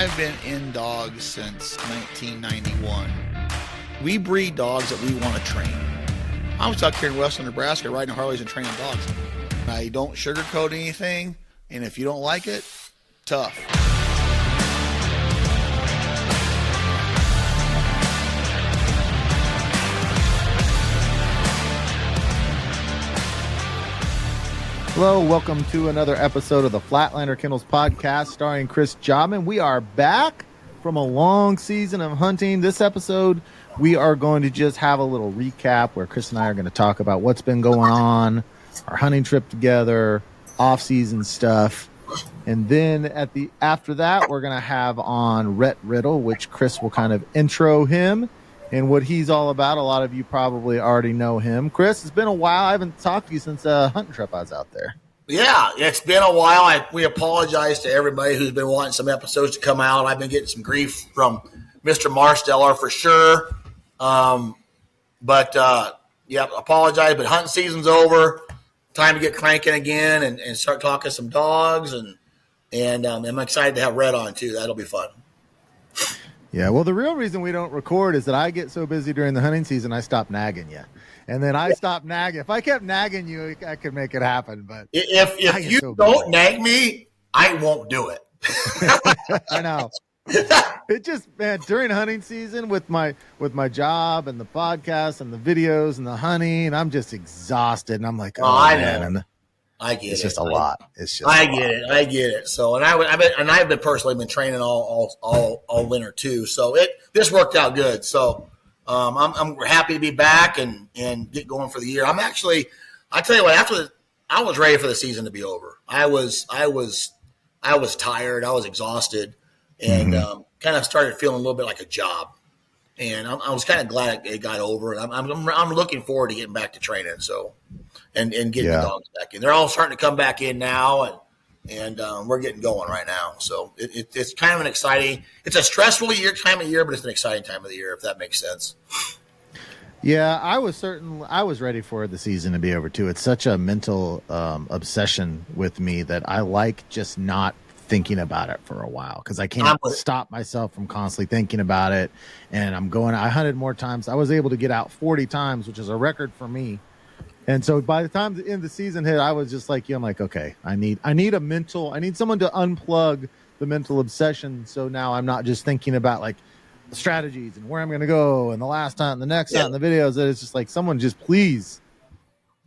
I've been in dogs since 1991. We breed dogs that we want to train. I was out here in western Nebraska riding Harleys and training dogs. I don't sugarcoat anything, and if you don't like it, tough. Hello, welcome to another episode of the Flatlander Kennels podcast starring Chris Jobman. We are back from a long season of hunting. This episode, we are going to just have a little recap where Chris and I are going to talk about what's been going on, our hunting trip together, off-season stuff. And then after that, we're going to have on Rhett Riddle, which Chris will kind of intro him and what he's all about. A lot of you probably already know him. Chris, it's been a while. I haven't talked to you since hunting trip I was out there. Yeah, it's been a while. We apologize to everybody who's been wanting some episodes to come out. I've been getting some grief from Mr. Marsteller for sure. Apologize. But hunting season's over. Time to get cranking again and start talking some dogs. And I'm excited to have Rhett on, too. That'll be fun. Yeah, well, the real reason we don't record is that I get so busy during the hunting season, I stop nagging you. And then I stop nagging. If I kept nagging you, I could make it happen. But if you don't nag me, I won't do it. I know. It just, man, during hunting season with my job and the podcast and the videos and the hunting, I'm just exhausted. And I'm like, I man. know. I get it. It's just a lot. I get it. So, I've been personally training all winter too. So this worked out good. So, I'm happy to be back and get going for the year. I tell you what, I was ready for the season to be over. I was tired. I was exhausted, and kind of started feeling a little bit like a job. And I was kind of glad it got over. And I'm looking forward to getting back to training. So, and getting the dogs back in. They're all starting to come back in now, and we're getting going right now. So it's kind of an exciting. It's a stressful time of year, but it's an exciting time of the year, if that makes sense. Yeah, I was ready for the season to be over too. It's such a mental obsession with me that I like just not thinking about it for a while because I can't stop myself from constantly thinking about it. And I hunted more times. I was able to get out 40 times, which is a record for me. And so by the time the end of the season hit, I was just like, I'm like, okay, I need someone to unplug the mental obsession. So now I'm not just thinking about like the strategies and where I'm going to go and the last time, the next time, the videos. That it's just like someone just please.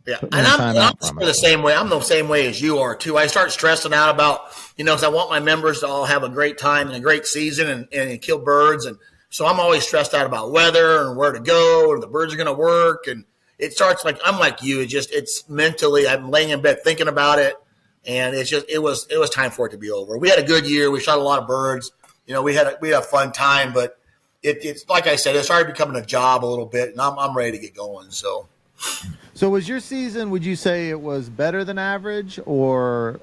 Yeah, and I'm the same way. I'm the same way as you are too. I start stressing out about, because I want my members to all have a great time and a great season and kill birds. And so I'm always stressed out about weather and where to go and the birds are going to work. And it starts like, I'm like you. It's mentally, I'm laying in bed thinking about it. And it was time for it to be over. We had a good year. We shot a lot of birds. We had a fun time, but it's like I said, it started becoming a job a little bit, and I'm ready to get going. So was your season, would you say it was better than average, or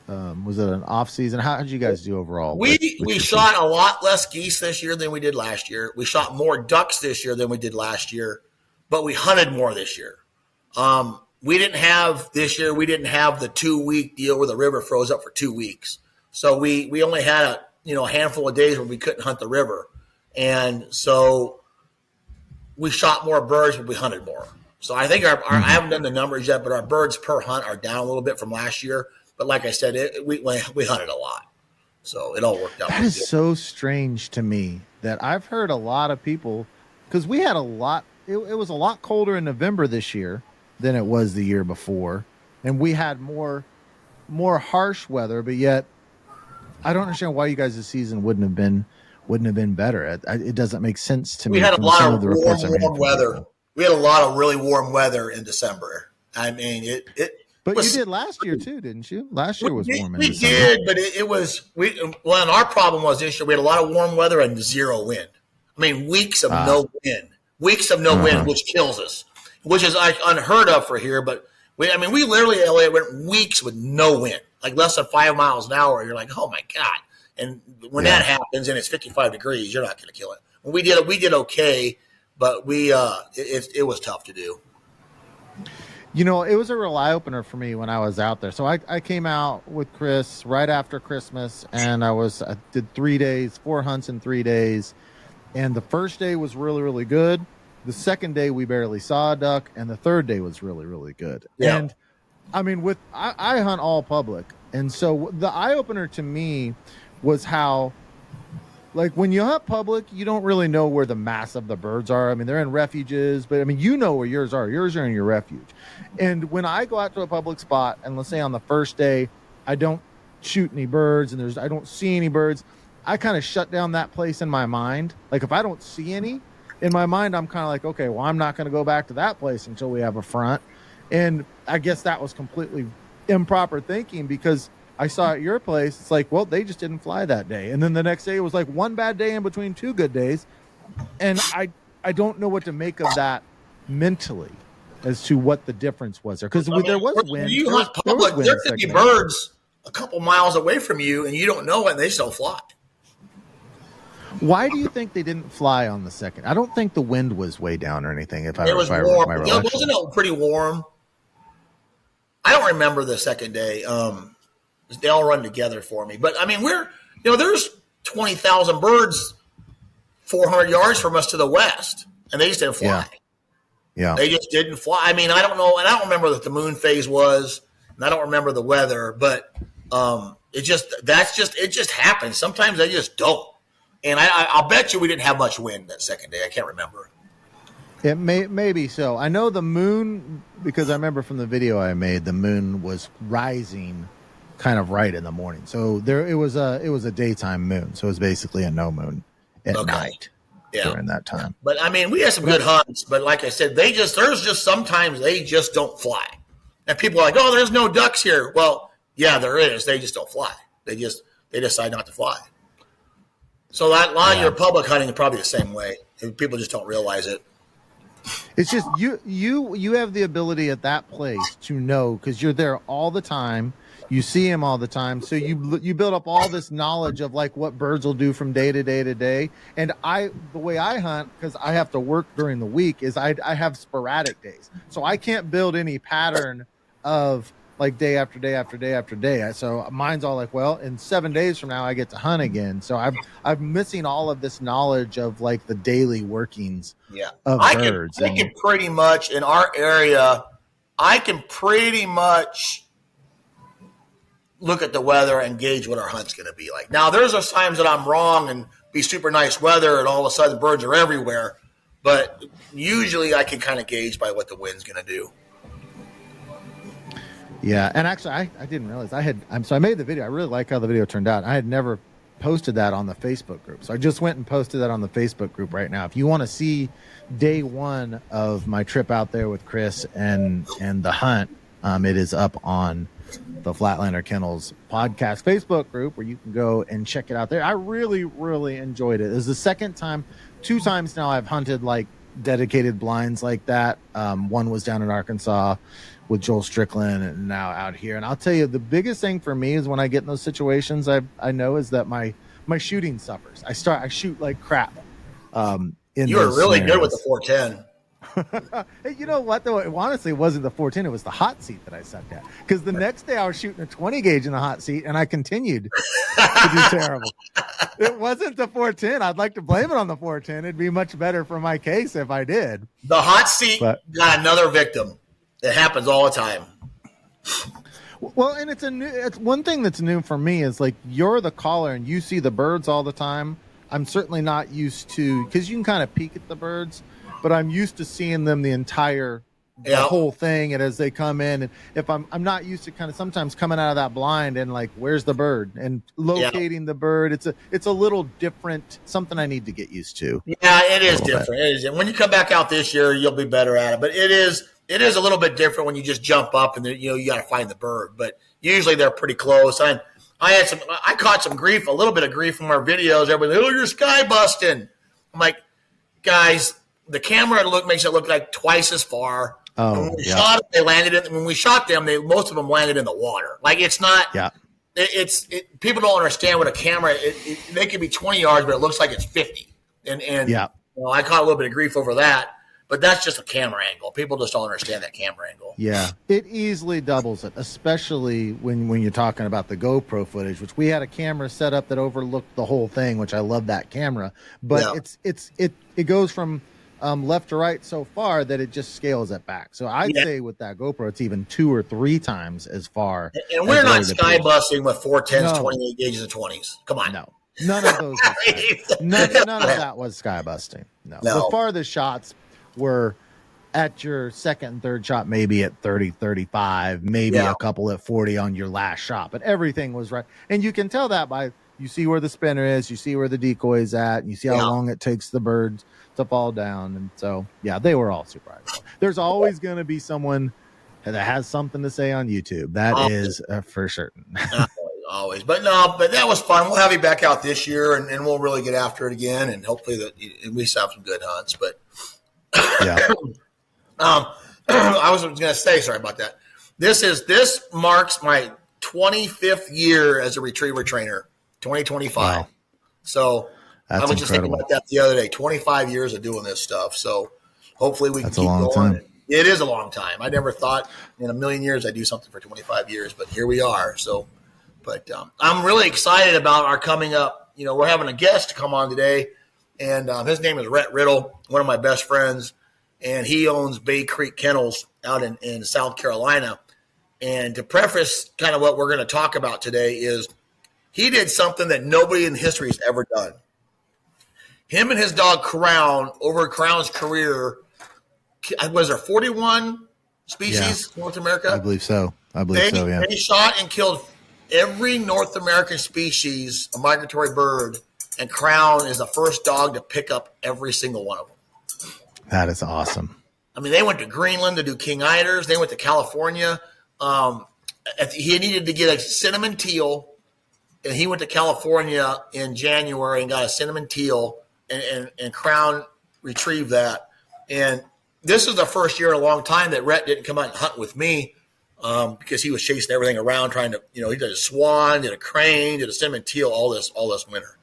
was it an off season? How did you guys do overall? We shot a lot less geese this year than we did last year. We shot more ducks this year than we did last year, but we hunted more this year. We didn't have the 2-week deal where the river froze up for 2 weeks. So we only had a handful of days where we couldn't hunt the river. And so we shot more birds, but we hunted more. So I think I haven't done the numbers yet, but our birds per hunt are down a little bit from last year. But like I said, we hunted a lot. So it all worked out. That is so strange to me that I've heard a lot of people, because we had a lot, it was a lot colder in November this year than it was the year before. And we had more harsh weather, but yet I don't understand why you guys' season wouldn't have been better. It doesn't make sense to me. We had a lot of warm weather. We had a lot of really warm weather in December. I mean, But you did last year too, didn't you? Last year was warm in December. We did, but and our problem was this year we had a lot of warm weather and zero wind. I mean, weeks of no wind, which kills us, which is like unheard of for here. But we literally, Elliot, went weeks with no wind, like less than 5 miles an hour. You're like, oh my God. And when that happens and it's 55 degrees, you're not going to kill it. We did okay, but it was tough to do. It was a real eye opener for me when I was out there. So I came out with Chris right after Christmas, and I did 3 days, 4 hunts in 3 days. And the first day was really, really good. The second day we barely saw a duck, and the third day was really, really good. Yeah. And I mean, I hunt all public, and so the eye opener to me was how, like, when you hunt public, you don't really know where the mass of the birds are. I mean, they're in refuges, but I mean, you know where yours are. Yours are in your refuge. And when I go out to a public spot, and let's say on the first day, I don't shoot any birds, and I don't see any birds, I kind of shut down that place in my mind. Like, if I don't see any in my mind, I'm kind of like, okay, well, I'm not going to go back to that place until we have a front. And I guess that was completely improper thinking, because I saw at your place, it's like, well, they just didn't fly that day. And then the next day it was like one bad day in between 2 good days. And I don't know what to make of that mentally as to what the difference was there. Because there was wind. You hunt public, there could be birds a couple miles away from you, and you don't know it, and they still fly. Why do you think they didn't fly on the second? I don't think the wind was way down or anything. It was warm. Wasn't it pretty warm? I don't remember the second day. They all run together for me. But I mean, there's 20,000 birds 400 yards from us to the west, and they just didn't fly. Yeah. They just didn't fly. I mean, I don't know, and I don't remember what the moon phase was, and I don't remember the weather, but it just happens. Sometimes they just don't. And I'll bet you we didn't have much wind that second day. I can't remember. It maybe so. I know the moon, because I remember from the video I made, the moon was rising kind of right in the morning. So it was a daytime moon. So it was basically a no moon at night during that time. But I mean, we had some good hunts, but like I said, there's just sometimes they just don't fly. And people are like, oh, there's no ducks here. Well, yeah, there is. They just don't fly. They decide not to fly. So that line, your public hunting is probably the same way. People just don't realize it. It's just you have the ability at that place to know, because you're there all the time. You see him all the time. So you build up all this knowledge of like what birds will do from day to day to day. And the way I hunt, because I have to work during the week, is I have sporadic days. So I can't build any pattern of like day after day after day after day. So mine's all like, well, in 7 days from now I get to hunt again. So I'm missing all of this knowledge of like the daily workings of birds. I can pretty much, in our area, I can pretty much look at the weather and gauge what our hunt's going to be like. Now, there's those times that I'm wrong and be super nice weather and all of a sudden birds are everywhere. But usually I can kind of gauge by what the wind's going to do. Yeah, and actually, I didn't realize I made the video. I really like how the video turned out. I had never posted that on the Facebook group, so I just went and posted that on the Facebook group right now. If you want to see day one of my trip out there with Chris and the hunt, it is up on the Flatlander Kennels podcast Facebook group, where you can go and check it out there. I really, really enjoyed it. It was the second time, 2 times now I've hunted like dedicated blinds like that. One was down in Arkansas with Joel Strickland, and now out here. And I'll tell you, the biggest thing for me is when I get in those situations, I know is that my shooting suffers. I shoot like crap. You were really good with the 410. Hey, you know what though? It honestly wasn't the 410. It was the hot seat that I sucked at. Because the next day I was shooting a 20 gauge in the hot seat, and I continued to do terrible. It wasn't the 410. I'd like to blame it on the 410. It'd be much better for my case if I did. The hot seat got another victim. It happens all the time. Well, and it's one thing that's new for me is like, you're the caller and you see the birds all the time. I'm certainly not used to, because you can kind of peek at the birds, but I'm used to seeing them the whole thing, and as they come in, and if I'm not used to kind of sometimes coming out of that blind and like, where's the bird, and locating the bird. It's a little different, something I need to get used to. Yeah, it is different. It is. And when you come back out this year, you'll be better at it. But it is a little bit different when you just jump up and you got to find the bird. But usually they're pretty close. And I caught a little bit of grief from our videos. Everybody, oh, you're sky busting. I'm like, guys, the camera makes it look like twice as far. Oh, when we shot them, most of them landed in the water. Like, it's not. Yeah. People don't understand what a camera. They could be 20 yards, but it looks like it's 50. And I caught a little bit of grief over that. but that's just a camera angle. People just don't understand that camera angle. Yeah, it easily doubles it, especially when you're talking about the GoPro footage, which we had a camera set up that overlooked the whole thing, which I love that camera. But it goes from left to right so far that it just scales it back. So I'd say with that GoPro, it's even 2 or 3 times as far. And we're not sky busting with 410s, 28 gauges, and 20s. Come on. No, none of those. None of that was sky busting. No. The farthest shots were at your second and third shot, maybe at 30, 35, maybe a couple at 40 on your last shot, but everything was right. And you can tell that by, you see where the spinner is, you see where the decoy is at, and you see how long it takes the birds to fall down. And so, they were all super high. There's always going to be someone that has something to say on YouTube. That is for certain. Always. But that was fun. We'll have you back out this year, and we'll really get after it again, and hopefully we have some good hunts. But I was going to say, sorry about that. This marks my 25th year as a retriever trainer, 2025. Wow. So I was just thinking about that the other day. 25 years of doing this stuff. So hopefully we can keep going. Time. It is a long time. I never thought in a million years I'd do something for 25 years, but here we are. So, but I'm really excited about our coming up. We're having a guest to come on today, and his name is Rhett Riddle, one of my best friends. And he owns Bay Creek Kennels out in South Carolina. And to preface kind of what we're going to talk about today is he did something that nobody in history has ever done. Him and his dog Crown, over Crown's career, was there 41 species in North America? I believe so. Yeah. They shot and killed every North American species, a migratory bird, and Crown is the first dog to pick up every single one of them. That is awesome. I mean, they went to Greenland to do King Eiders. They went to California. He needed to get a cinnamon teal, and he went to California in January and got a cinnamon teal, and Crown retrieved that. And this is the first year in a long time that Rhett didn't come out and hunt with me because he was chasing everything around trying to, he did a swan, did a crane, did a cinnamon teal all this winter.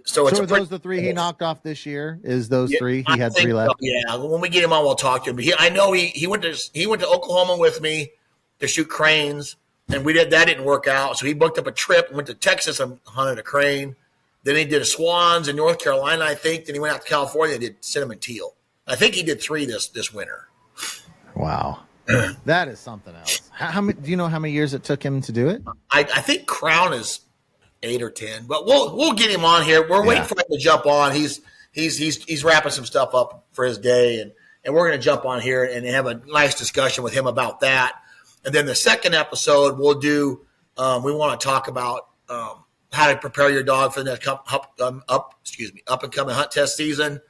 So are those the 3 he knocked off this year? Is those 3? He had 3 left. So, yeah. When we get him on, we'll talk to him. I know he went to Oklahoma with me to shoot cranes, and that didn't work out. So he booked up a trip, went to Texas and hunted a crane. Then he did a swans in North Carolina, I think. Then he went out to California and did cinnamon teal. I think he did 3 this winter. Wow. That is something else. How many? Do you know how many years it took him to do it? I think Crown is 8 or 10, but we'll get him on here. We're waiting for him to jump on. He's wrapping some stuff up for his day, and we're going to jump on here and have a nice discussion with him about that. And then the second episode we'll do. We want to talk about how to prepare your dog for the next up and coming hunt test season.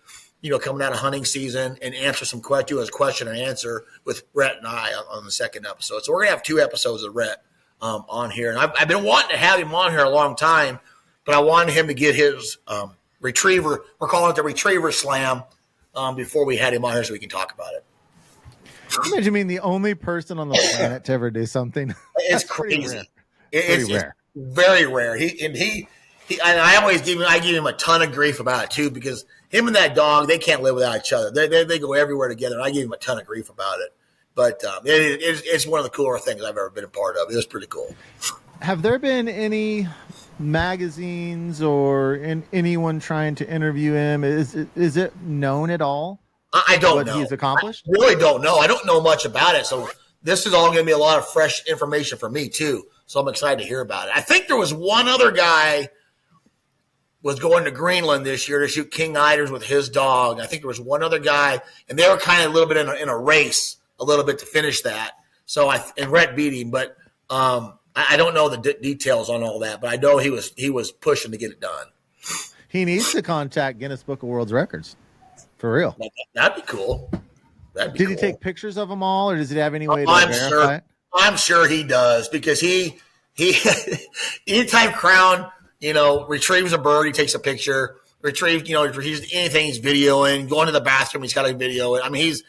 Coming out of hunting season, and answer some question and answer with Rhett and I on the second episode. So we're gonna have 2 episodes of Rhett on here, and I've been wanting to have him on here a long time, but I wanted him to get his retriever. We're calling it the Retriever Slam before we had him on here, so we can talk about it. Imagine being the only person on the planet to ever do something. It's crazy. It's rare. Very rare. I give him a ton of grief about it too, because him and that dog, they can't live without each other. They go everywhere together, and I give him a ton of grief about it. But it's one of the cooler things I've ever been a part of. It was pretty cool. Have there been any magazines or anyone trying to interview him? Is it known at all? I don't know what he's accomplished. I really don't know. I don't know much about it, so this is all going to be a lot of fresh information for me too. So I'm excited to hear about it. I think there was one other guy was going to Greenland this year to shoot King Eiders with his dog. I think there was one other guy, and they were kind of a little bit in a race a little bit to finish that. So and Rhett beat him, but I don't know the details on all that, but I know he was pushing to get it done. He needs to contact Guinness Book of World Records, for real. That'd be cool. Did he take pictures of them all, or does he have any way to verify it? I'm sure he does, because he anytime Crown retrieves a bird, he takes a picture. Retrieves anything he's videoing. Going to the bathroom, he's got to video it. I mean, he's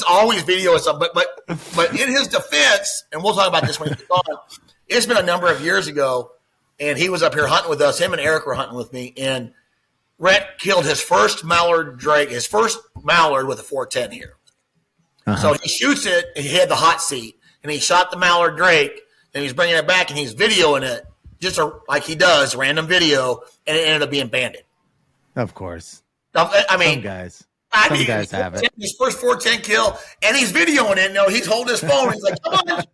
always videoing something. But in his defense, and we'll talk about this when he gets on. It's been a number of years ago, and he was up here hunting with us. Him and Eric were hunting with me, and Rhett killed his first mallard drake, his first mallard with a 410 here. So he shoots it, and he had the hot seat, and he shot the mallard drake, and he's bringing it back, and he's videoing it, just like he does, random video, and it ended up being banded. Of course. I mean, some guys have it. His first 410 kill, and he's videoing it. No, he's holding his phone. He's like, come on,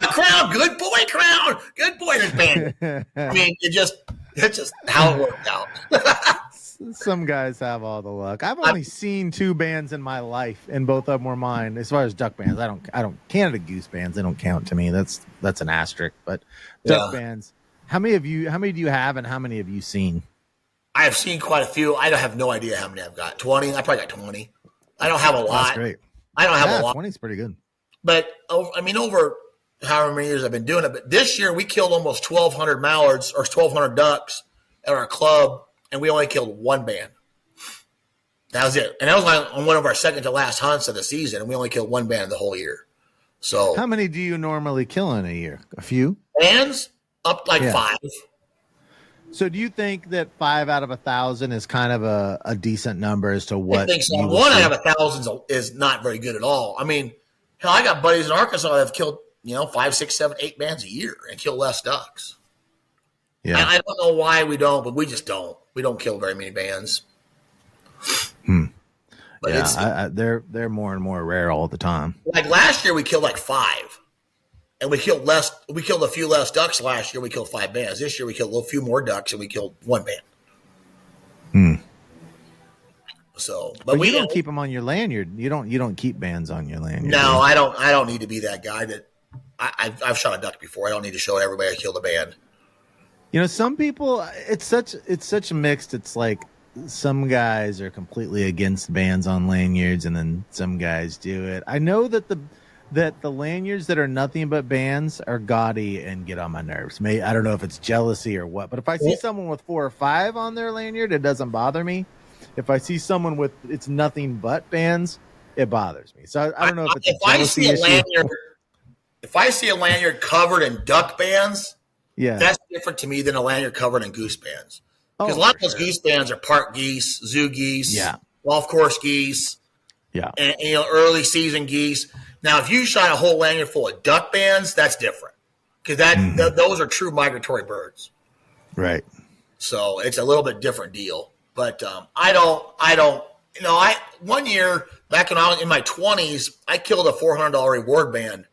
Crown. Good boy, Crown. Good boy. It's banded. I mean, it's just how it worked out. Some guys have all the luck. I've only seen 2 bands in my life, and both of them were mine. As far as duck bands, I don't Canada goose bands. They don't count to me. That's an asterisk. But duck bands. How many do you have, and how many have you seen? I have seen quite a few. I don't have no idea how many I've got. 20. I probably got 20. I don't have a lot. That's great. I don't have a lot. 20 is pretty good. But over however many years I've been doing it. But this year we killed almost 1,200 mallards or 1,200 ducks at our club. And we only killed 1 band. That was it. And that was on one of our second to last hunts of the season. And we only killed 1 band the whole year. So how many do you normally kill in a year? A few? Bands? Up 5. So do you think that 5 out of 1,000 is kind of a decent number as to what? I think so. 1 out of 1,000 is not very good at all. I mean, hell, I got buddies in Arkansas that have killed, 5, 6, 7, 8 bands a year and kill less ducks. Yeah. I don't know why we don't, but we just don't. We don't kill very many bands. But they're more and more rare all the time. Like last year, we killed 5, and we killed less. We killed a few less ducks last year. We killed 5 bands. This year, we killed a few more ducks, and we killed 1 band. So, but you don't keep them on your lanyard. You don't keep bands on your lanyard. No, I don't. I don't need to be that guy. That I've shot a duck before. I don't need to show everybody I killed a band. Some people, it's such mixed. It's like some guys are completely against bands on lanyards, and then some guys do it. I know that the lanyards that are nothing but bands are gaudy and get on my nerves. I don't know if it's jealousy or what, but if I see someone with 4 or 5 on their lanyard, it doesn't bother me. If I see someone with it's nothing but bands, it bothers me. So I don't know if it's a jealousy issue. If I see a lanyard covered in duck bands, yeah, that's different to me than a lanyard covered in goose bands. Because a lot of those goose bands are park geese, zoo geese, golf course geese, and early season geese. Now, if you shot a whole lanyard full of duck bands, that's different because those are true migratory birds, right? So it's a little bit different deal. But I one year back when I was in my 20s, I killed a $400 reward band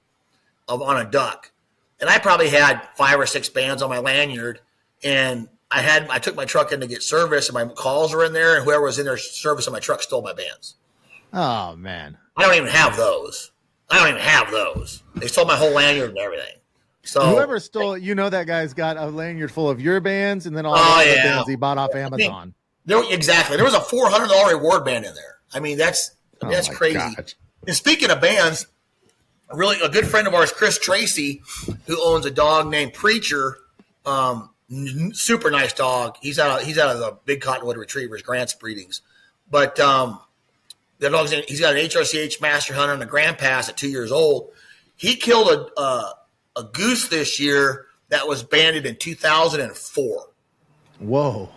on a duck. And I probably had 5 or 6 bands on my lanyard, and I took my truck in to get service, and my calls were in there, and whoever was in there servicing my truck stole my bands. Oh man, I don't even have those. They stole my whole lanyard and everything. So whoever stole it, that guy's got a lanyard full of your bands, and then all the other bands he bought off Amazon. Exactly. There was a $400 reward band in there. I mean, that's crazy. God. And speaking of bands. A good friend of ours, Chris Tracy, who owns a dog named Preacher, super nice dog. He's out of the Big Cottonwood Retrievers, Grant's breedings. But he's got an HRCH Master Hunter and a Grand Pass at 2 years old. He killed a goose this year that was banded in 2004. Whoa!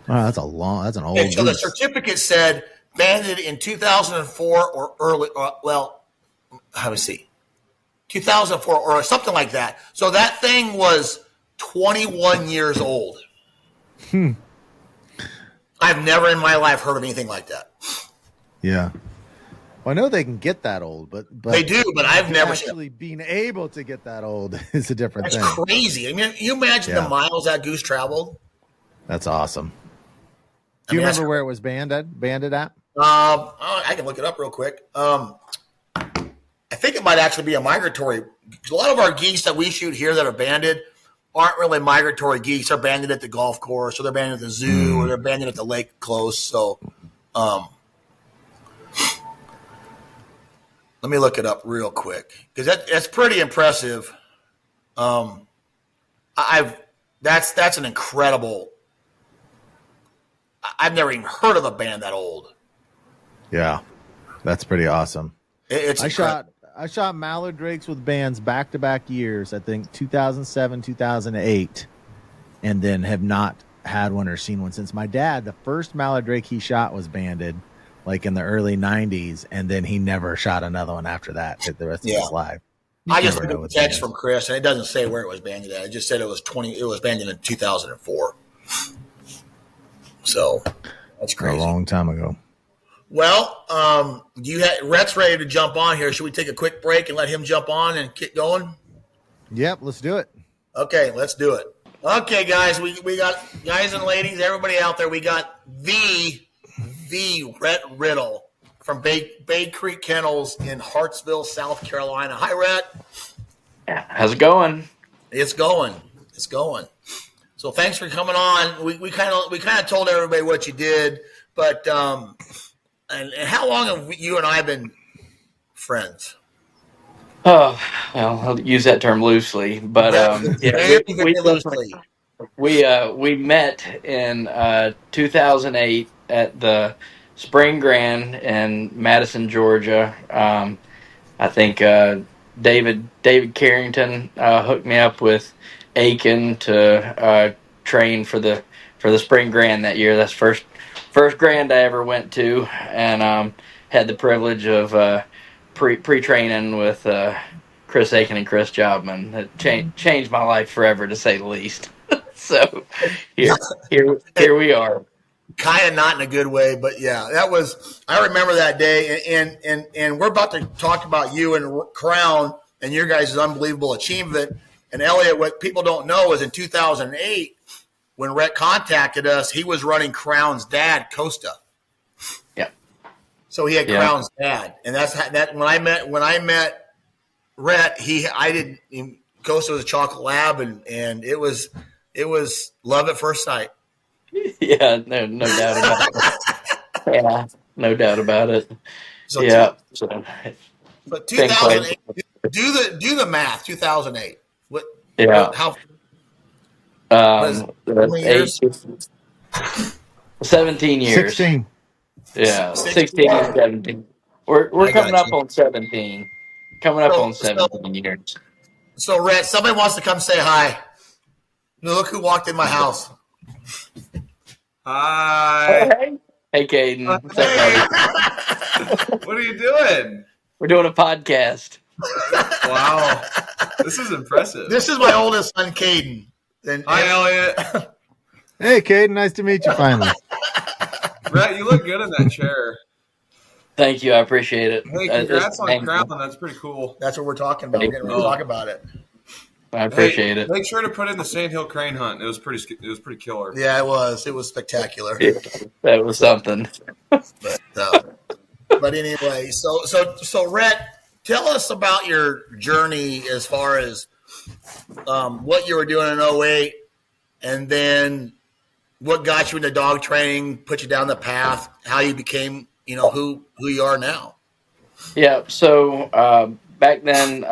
Wow, that's an old. And so the certificate said banded in 2004 or early. How do we see? 2004 or something like that. So that thing was 21 years old. I've never in my life heard of anything like that. Yeah. Well, I know they can get that old, but they do, but I've never actually being able to get that old is a different thing. That's crazy. I mean, you imagine the miles that goose traveled. That's awesome. Do you remember where it was banded at? I can look it up real quick. I think it might actually be a migratory. A lot of our geese that we shoot here that are banded aren't really migratory geese. They're banded at the golf course, or they're banded at the zoo, or they're banded at the lake close. So, let me look it up real quick because that's pretty impressive. That's an incredible. I've never even heard of a band that old. Yeah, that's pretty awesome. I shot mallard drakes with bands back-to-back years, I think 2007, 2008, and then have not had one or seen one since my dad. The first mallard drake he shot was banded, like in the early '90s, and then he never shot another one after that the rest of his life. I just got a text from Chris, and it doesn't say where it was banded at. It just said it was banded in 2004. So that's crazy. A long time ago. Well, Rhett's ready to jump on here. Should we take a quick break and let him jump on and get going? Yep, let's do it. Okay, let's do it. Okay, guys, we got guys and ladies, everybody out there. We got the Rhett Riddle from Bay Creek Kennels in Hartsville, South Carolina. Hi, Rhett. How's it going? It's going. So thanks for coming on. We kind of told everybody what you did, but and how long have you and I been friends? Oh, well, I'll use that term loosely, but we met in 2008 at the Spring Grand in Madison, Georgia. I think David Carrington hooked me up with Aiken to train for the Spring Grand that year. That's first Grand I ever went to, and had the privilege of pre-training with Chris Aiken and Chris Jobman. It changed my life forever, to say the least. So here we are. Kind of not in a good way, but yeah, I remember that day, and we're about to talk about you and Crown and your guys' unbelievable achievement. And Elliot, what people don't know is in 2008, when Rhett contacted us, he was running Crown's dad, Costa. Yeah. So he had Crown's dad, and that when I met Rhett, Costa was a chocolate lab, and it was love at first sight. Yeah, no doubt about it. Yeah, no doubt about it. So yeah. But 2008, do the math. 2008. What? Yeah. How? How many years? 17 years. 16. Yeah, 16 and 17. We're coming up on 17. Coming up on 17 years. So, Rhett, somebody wants to come say hi. Look who walked in my house. Hi. Hey, Caden. What's up, buddy? What are you doing? We're doing a podcast. Wow. This is impressive. This is my oldest son, Caden. Hi, Elliot. Hey, Caden. Nice to meet you finally. Rhett, you look good in that chair. Thank you. I appreciate it. Hey, congrats on Crown. That's pretty cool. That's what we're talking about. We're getting ready to talk about it. I appreciate it. Make sure to put in the Sandhill Crane Hunt. It was pretty killer. Yeah, it was. It was spectacular. That was something. But anyway, so Rhett, tell us about your journey as far as what you were doing in 08, and then what got you into dog training, put you down the path, how you became, who you are now. Yeah. So back then,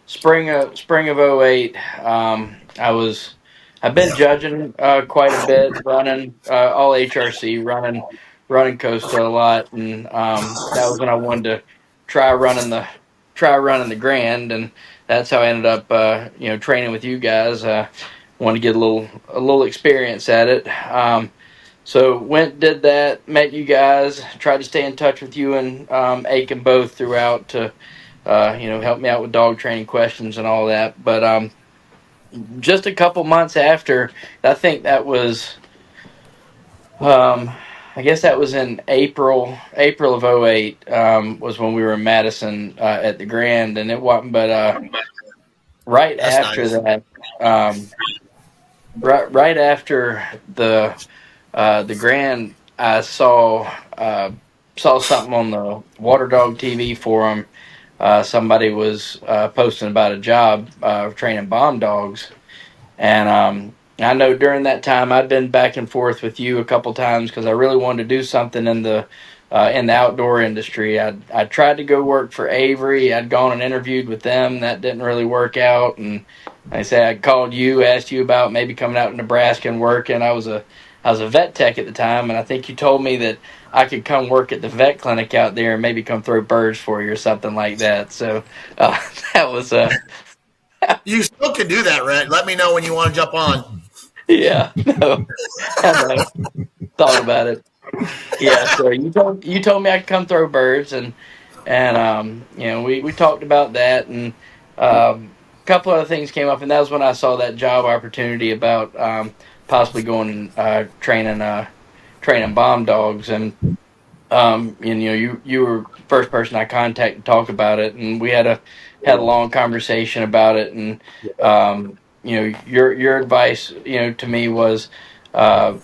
spring of 08, I've been judging quite a bit, running all HRC, running Costa a lot, and that was when I wanted to try running the Grand, and that's how I ended up training with you guys. Wanted to get a little experience at it. So did that, met you guys, tried to stay in touch with you and Aiken both throughout to help me out with dog training questions and all that. But just a couple months after, I think that was, I guess that was in April of 08, was when we were in Madison at the Grand, and it wasn't, but right That's after nice. That, right after the Grand, I saw something on the Water Dog TV forum. Somebody was posting about a job training bomb dogs, and I know during that time I'd been back and forth with you a couple times because I really wanted to do something in the outdoor industry. I tried to go work for Avery. I'd gone and interviewed with them. That didn't really work out, and I said I called you, asked you about maybe coming out to Nebraska and working. I was a vet tech at the time, and I think you told me that I could come work at the vet clinic out there and maybe come throw birds for you or something like that. So that was You still can do that, Rhett. Let me know when you want to jump on. Yeah, no, I know. Thought about it. Yeah, so you told me I could come throw birds, and we talked about that, and a couple other things came up, and that was when I saw that job opportunity about possibly going and training bomb dogs, and you were the first person I contacted to talk about it, and we had a long conversation about it, and your advice to me was uh,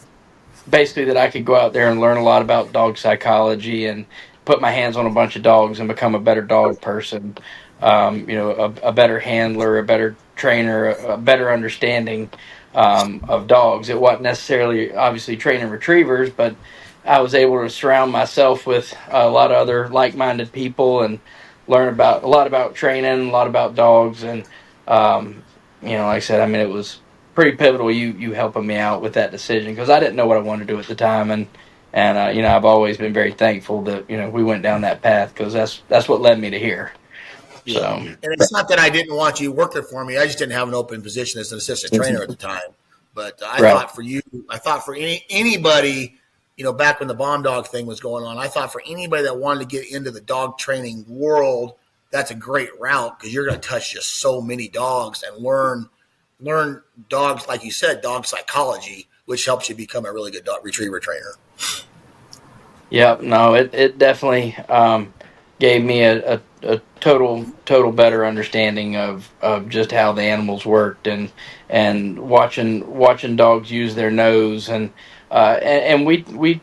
basically that I could go out there and learn a lot about dog psychology and put my hands on a bunch of dogs and become a better dog person, a better handler, a better trainer, a better understanding of dogs. It wasn't necessarily obviously training retrievers, but I was able to surround myself with a lot of other like-minded people and learn about a lot about training, a lot about dogs, and like I said, I mean, it was pretty pivotal. You helping me out with that decision because I didn't know what I wanted to do at the time, and I've always been very thankful that we went down that path because that's what led me to here. Yeah. So, And it's not that I didn't want you working for me. I just didn't have an open position as an assistant trainer at the time. But I Right. thought for you, I thought for anybody, back when the bomb dog thing was going on, I thought for anybody that wanted to get into the dog training world, that's a great route because you're going to touch just so many dogs and learn dogs, like you said, dog psychology, which helps you become a really good dog retriever trainer. yeah, no, it definitely gave me a total better understanding of just how the animals worked and watching dogs use their nose and we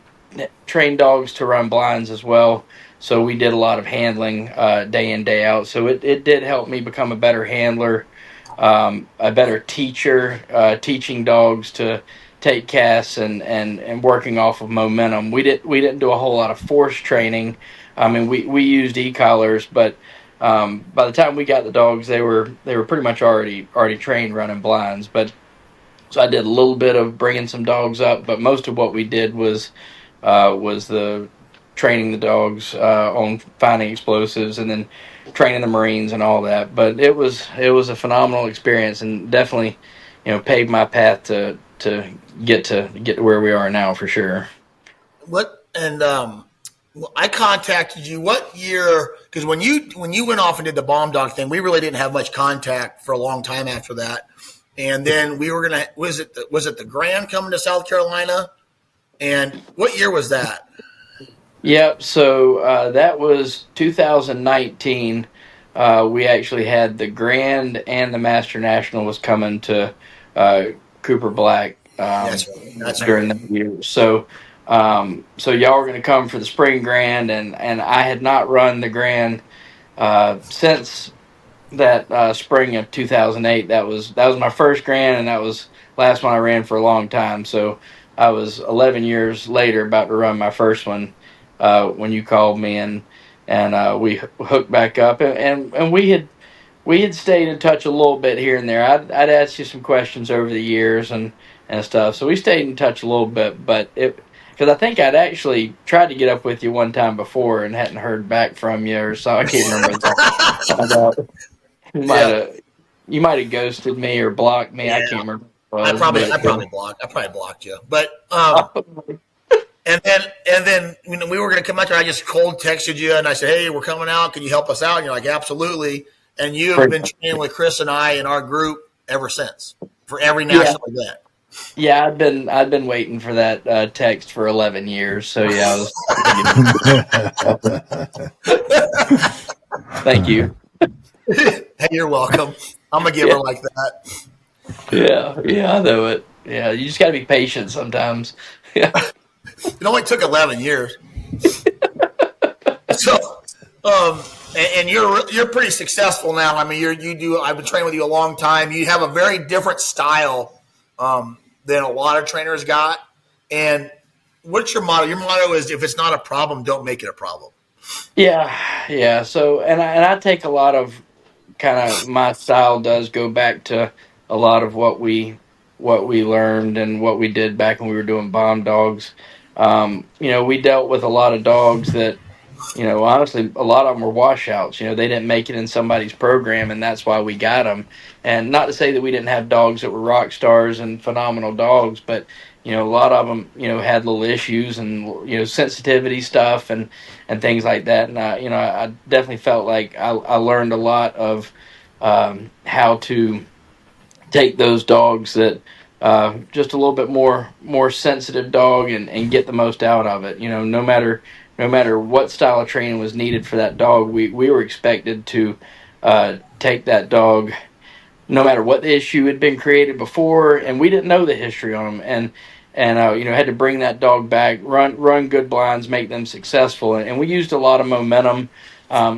train dogs to run blinds as well. So we did a lot of handling day in day out. So it did help me become a better handler, a better teacher, teaching dogs to take casts and working off of momentum. We didn't do a whole lot of force training. I mean, we used e-collars, but by the time we got the dogs, they were pretty much already trained running blinds. But so I did a little bit of bringing some dogs up, but most of what we did was the training the dogs on finding explosives and then training the Marines and all that. But it was a phenomenal experience and definitely paved my path to get to where we are now for sure. What and I contacted you what year? Because when you went off and did the bomb dog thing, we really didn't have much contact for a long time after that. And then we were gonna was it the Grand coming to South Carolina? And what year was that? Yep. So that was 2019. We actually had the Grand and the Master National was coming to Cooper Black That's during right. that year. So y'all were going to come for the Spring Grand, and I had not run the Grand since that spring of 2008. That was my first Grand, and that was the last one I ran for a long time. So I was 11 years later about to run my first one when you called me, and we hooked back up, and we had stayed in touch a little bit here and there. I'd asked you some questions over the years and stuff, so we stayed in touch a little bit. But because I think I'd actually tried to get up with you one time before and hadn't heard back from you, or so I can't remember. You might have ghosted me or blocked me. Yeah, I can't remember. I probably blocked you. But and then when we were going to come out there, I just cold texted you and I said, "Hey, we're coming out. Can you help us out?" And you're like, "Absolutely." And you have been training with Chris and I in our group ever since for every national event. Yeah, I've been waiting for that text for 11 years. So yeah, thank you. Hey, you're welcome. I'm a giver like that. Yeah, I know it. Yeah, you just got to be patient sometimes. Yeah, It only took 11 years. So, and you're pretty successful now. I mean, you do. I've been training with you a long time. You have a very different style than a lot of trainers got. And what's your motto? Your motto is, if it's not a problem, don't make it a problem. yeah. So, and I take a lot of kind of my style does go back to a lot of what we learned and what we did back when we were doing bomb dogs. We dealt with a lot of dogs that honestly, a lot of them were washouts. They didn't make it in somebody's program, and that's why we got them. And not to say that we didn't have dogs that were rock stars and phenomenal dogs, but a lot of them, had little issues and sensitivity stuff and things like that. And I definitely felt like I learned a lot of how to take those dogs that just a little bit more sensitive dog and get the most out of it. No matter what style of training was needed for that dog, we were expected to take that dog no matter what the issue had been created before, and we didn't know the history on them, and had to bring that dog back, run good blinds, make them successful, and we used a lot of momentum.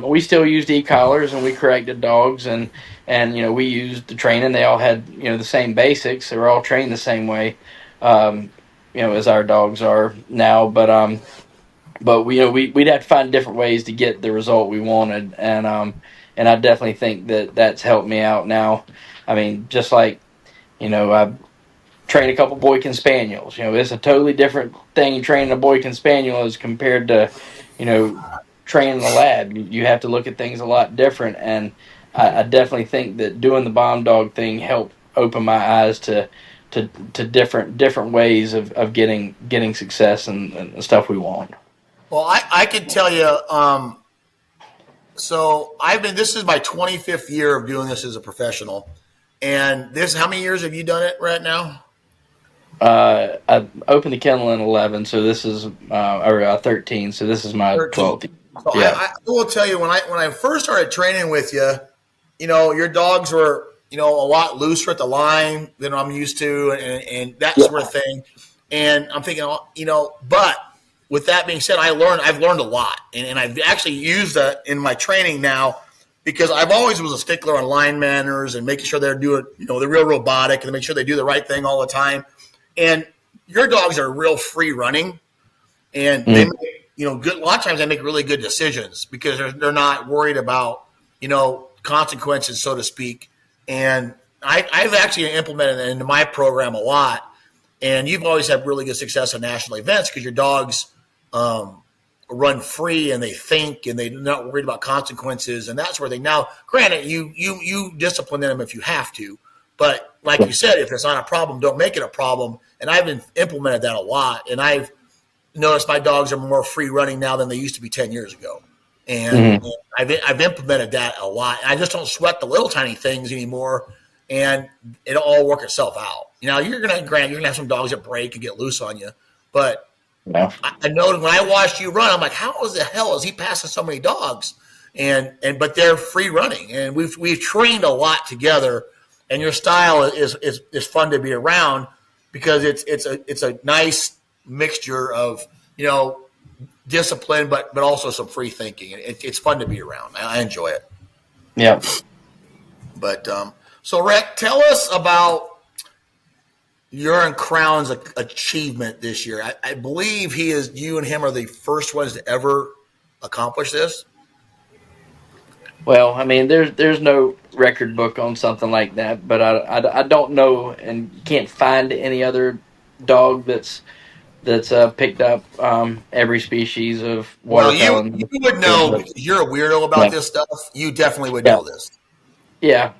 We still used e-collars, and we corrected dogs, and we used the training. They all had the same basics. They were all trained the same way, as our dogs are now. But we'd have to find different ways to get the result we wanted, and I definitely think that's helped me out now. I mean, just like I train a couple Boykin Spaniels. It's a totally different thing training a Boykin Spaniel as compared to training a lab. You have to look at things a lot different, and I definitely think that doing the bomb dog thing helped open my eyes to different ways of getting success and the stuff we want. Well, I can tell you. So this is my 25th year of doing this as a professional. And how many years have you done it right now? I opened the kennel in 11, so this is 13. So this is my 12th. So yeah. I will tell you, when I first started training with you, your dogs were a lot looser at the line than I'm used to, and that sort of thing. And I'm thinking, but with that being said, I've learned a lot, and I've actually used that in my training now, because I've always was a stickler on line manners and making sure they're doing, they're real robotic and make sure they do the right thing all the time. And your dogs are real free running, and they make, good. A lot of times they make really good decisions because they're not worried about, consequences, so to speak. And I've actually implemented it into my program a lot. And you've always had really good success at national events because your dogs run free and they think and they're not worried about consequences and that sort of thing. Now, granted, you discipline them if you have to, but like you said, if it's not a problem, don't make it a problem. And I've implemented that a lot, and I've noticed my dogs are more free running now than they used to be 10 years ago. And I've implemented that a lot. And I just don't sweat the little tiny things anymore, and it'll all work itself out. You're gonna have some dogs that break and get loose on you, but I noticed when I watched you run, I'm like, how the hell is he passing so many dogs? But they're free running, and we've trained a lot together. And your style is fun to be around because it's a nice mixture of discipline, but also some free thinking. It's fun to be around. I enjoy it. Yeah. But so Rhett, tell us about your and Crown's achievement this year. I believe you and him are the first ones to ever accomplish this. Well, I mean, there's no record book on something like that, but I don't know, and can't find any other dog that's picked up every species of waterfowl. Well, you would know because you're a weirdo about this stuff. You definitely would know this. Yeah,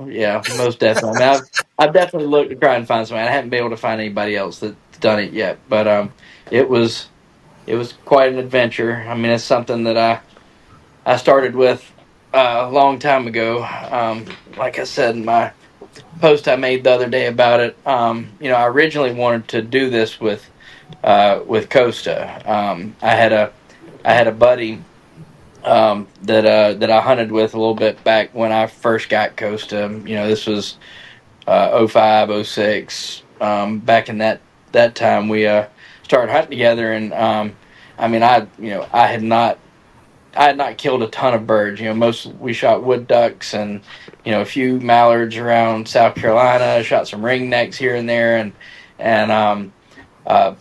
most definitely. I mean, I've definitely looked to try and find somebody. I haven't been able to find anybody else that's done it yet, but it was quite an adventure. I mean, it's something that I started with a long time ago. Like I said in my post I made the other day about it, I originally wanted to do this with Costa. I had a buddy that I hunted with a little bit back when I first got Costa. This was 05, 06. Back in that time, we started hunting together, and I mean, I had not killed a ton of birds. We shot wood ducks and a few mallards around South Carolina. Shot some ringnecks here and there, and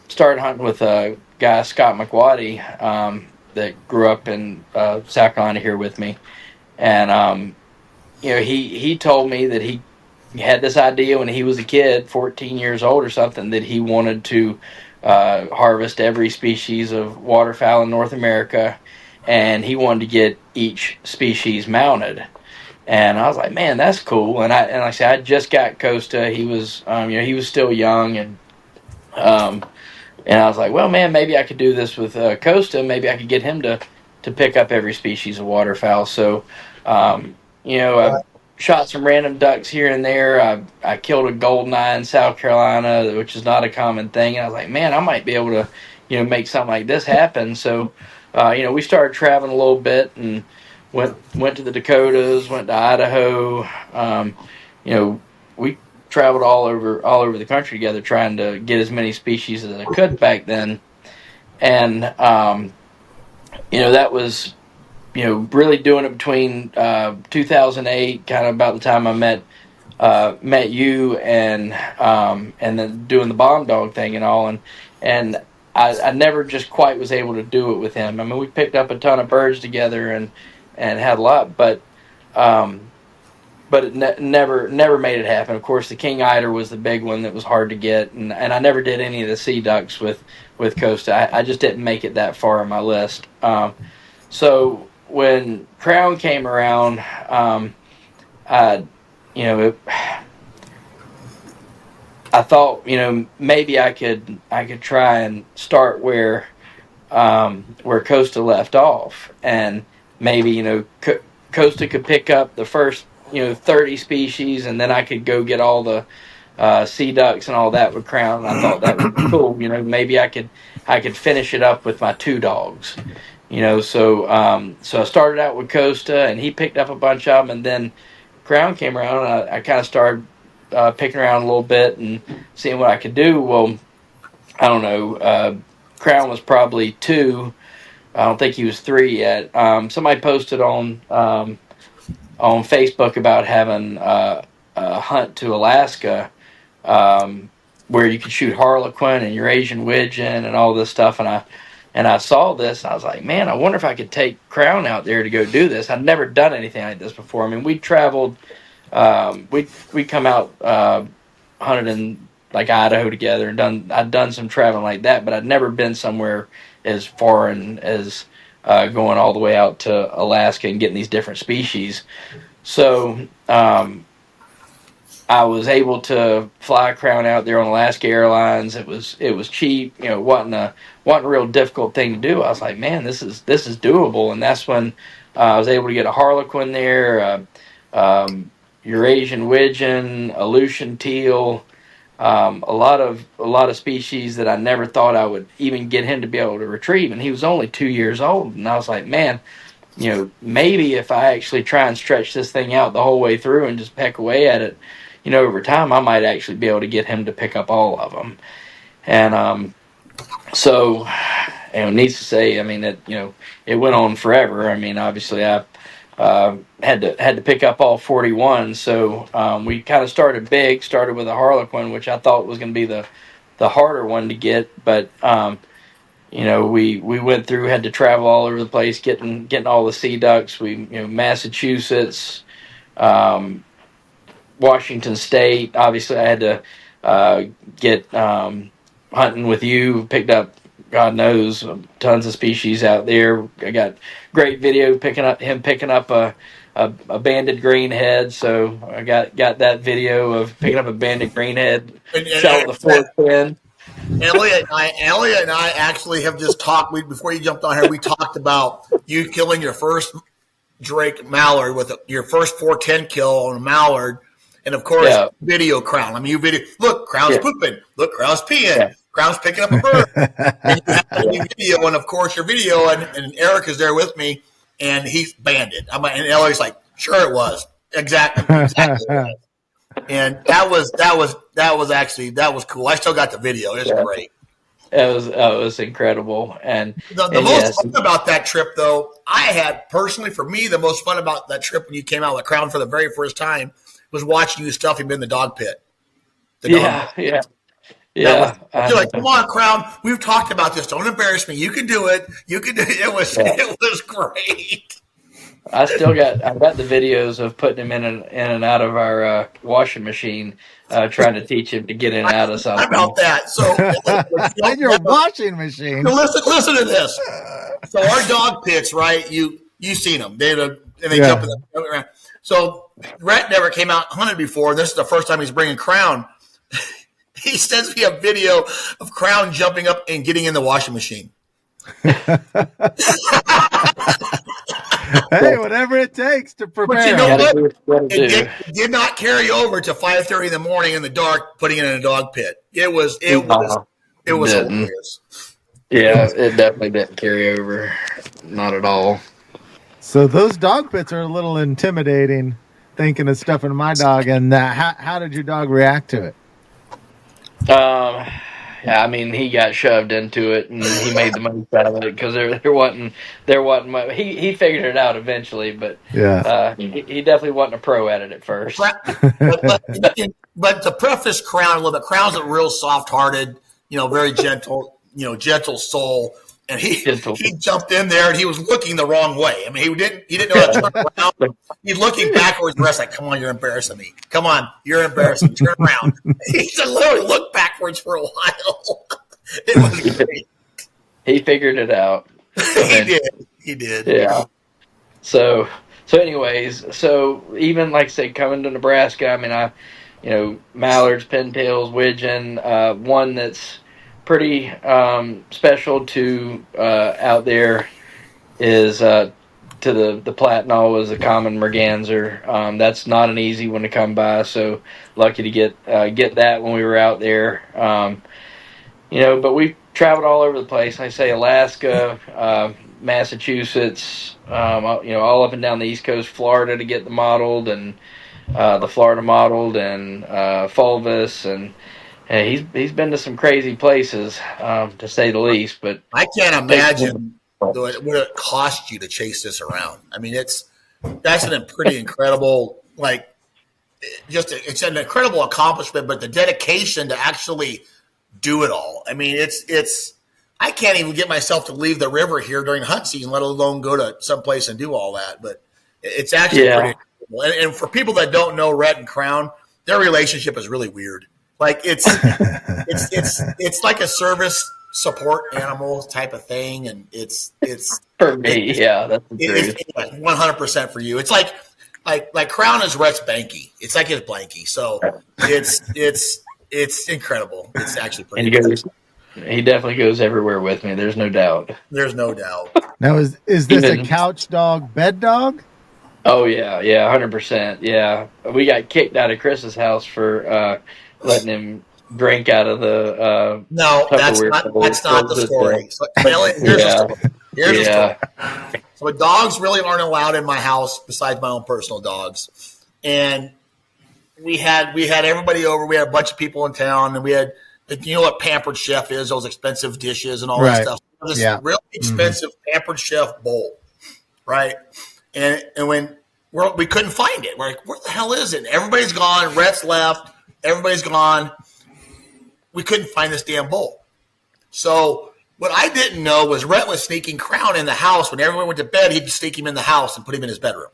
started hunting with a guy, Scott McWatty, that grew up in South Carolina here with me, and he told me that he had this idea when he was a kid, 14 years old or something, that he wanted to harvest every species of waterfowl in North America, and he wanted to get each species mounted. And I was like, man, that's cool. And like I said, I just got Costa. He was, he was still young, um, and I was like, well, man, maybe I could do this with Costa. Maybe I could get him to pick up every species of waterfowl. So, I shot some random ducks here and there. I killed a goldeneye in South Carolina, which is not a common thing. And I was like, man, I might be able to, make something like this happen. So, we started traveling a little bit and went to the Dakotas, went to Idaho. We traveled all over the country together, trying to get as many species as I could back then. And that was really doing it between 2008, kind of about the time I met you, and then doing the bomb dog thing and all, and I never just quite was able to do it with him. I mean, we picked up a ton of birds together and had a lot, but it never made it happen. Of course, the King Eider was the big one that was hard to get, and I never did any of the sea ducks with Costa. I just didn't make it that far on my list. So when Crown came around, I thought maybe I could try and start where Costa left off, and maybe Costa could pick up the first 30 species, and then I could go get all the sea ducks and all that with Crown. And I thought that would be cool. Maybe I could finish it up with my two dogs. So I started out with Costa, and he picked up a bunch of them, and then Crown came around, and I kind of started picking around a little bit and seeing what I could do. Well, I don't know. Crown was probably 2. I don't think he was 3 yet. Somebody posted on Facebook about having a hunt to Alaska, where you could shoot harlequin and Eurasian widgeon and all this stuff, and I saw this, and I was like, man, I wonder if I could take Crown out there to go do this. I'd never done anything like this before. I mean, we traveled, we come out hunted in like Idaho together, and I'd done some traveling like that, but I'd never been somewhere as foreign as going all the way out to Alaska and getting these different species. So I was able to fly a Crown out there on Alaska Airlines. It was cheap. Wasn't a real difficult thing to do. I was like, man, this is doable. And that's when I was able to get a harlequin there, Eurasian widgeon, Aleutian teal, a lot of species that I never thought I would even get him to be able to retrieve. And he was only 2 years old. And I was like, man, maybe if I actually try and stretch this thing out the whole way through and just peck away at it, over time, I might actually be able to get him to pick up all of them. And so, needs to say, I mean, that it went on forever. I mean, obviously, I had to pick up all 41. So we kind of started with a harlequin, which I thought was going to be the harder one to get, but we went through, had to travel all over the place, getting all the sea ducks. Massachusetts, Washington State. Obviously, I had to get hunting with you. Picked up, God knows, tons of species out there. I got great video picking up a banded greenhead. So I got that video of picking up a banded greenhead. Shot with the 410. Elliot and I actually have just talked. Before you jumped on here, we talked about you killing your first Drake mallard with your first 410 kill on a mallard, and of course, video Crown. I mean, look, Crown's pooping. Look, Crown's peeing. Yeah. Crown's picking up a bird. And you have a video, and of course, your video, and Eric is there with me, and he's banded. And Elliot's like, sure, it was exactly. And that was cool. I still got the video. It was great. It was incredible. And the most fun about that trip, though, I had personally, for me, the most fun about that trip when you came out with Crown for the very first time was watching you stuff him in the dog pit. Yeah. You're like, come on, Crown. We've talked about this. Don't embarrass me. You can do it. You can do it. It was great. I got the videos of putting him in and out of our washing machine, trying to teach him to get in and out of something. How about that? So in your washing machine. Listen to this. So our dog pits, right? You seen them? They jump in the. So Rhett never came out hunted before. This is the first time he's bringing Crown. He sends me a video of Crown jumping up and getting in the washing machine. Hey, whatever it takes to prepare. But you know what? It did not carry over to 5:30 in the morning in the dark, putting it in a dog pit. It was hilarious. Yeah, it definitely didn't carry over. Not at all. So those dog pits are a little intimidating, thinking of stuffing my dog in that. How did your dog react to it? Yeah, I mean, he got shoved into it, and he made the most out of it because there wasn't much. He figured it out eventually, but he definitely wasn't a pro at it at first. But to preface Crown a little bit, Crown's a real soft-hearted, very gentle, gentle soul. And he jumped in there and he was looking the wrong way. I mean, he didn't know how to turn around. He's looking backwards. The rest like, come on, you're embarrassing me. Come on, you're embarrassing. Turn around. He just literally looked backwards for a while. It was great. He figured it out. He did. Yeah. So anyways, even like I say, coming to Nebraska, I mean, mallards, pintails, widgeon, one that's pretty special to out there is to the Platinum is a common merganser. That's not an easy one to come by, so lucky to get that when we were out there. But we've traveled all over the place. I say Alaska, Massachusetts, all up and down the East Coast, Florida to get the mottled, and the Florida mottled, and fulvous, and he's been to some crazy places, to say the least. But I can't imagine what it cost you to chase this around. I mean, that's a pretty incredible, it's an incredible accomplishment. But the dedication to actually do it all. I mean, it's I can't even get myself to leave the river here during hunt season, let alone go to someplace and do all that. But it's actually pretty incredible. And for people that don't know Rhett and Crown, their relationship is really weird. Like it's like a service support animal type of thing, and it's for me, that's the truth. It's 100% for you. It's like Crown is Rhett's Banky. It's like his blankie. So it's incredible. It's actually pretty. And he definitely goes everywhere with me. There's no doubt. There's no doubt. Now is this a couch dog, bed dog? Oh yeah, 100%. Yeah, we got kicked out of Chris's house for letting him drink out of the no, that's not the story. So, here's the story. So dogs really aren't allowed in my house besides my own personal dogs. And we had everybody over. We had a bunch of people in town, and we had, you know what Pampered Chef is, those expensive dishes and all that stuff. This really expensive Pampered Chef bowl, right? And when we couldn't find it. We're like, where the hell is it? And everybody's gone. Rhett's left. Everybody's gone. We couldn't find this damn bowl. So what I didn't know was Rhett was sneaking Crown in the house. When everyone went to bed, he'd sneak him in the house and put him in his bedroom.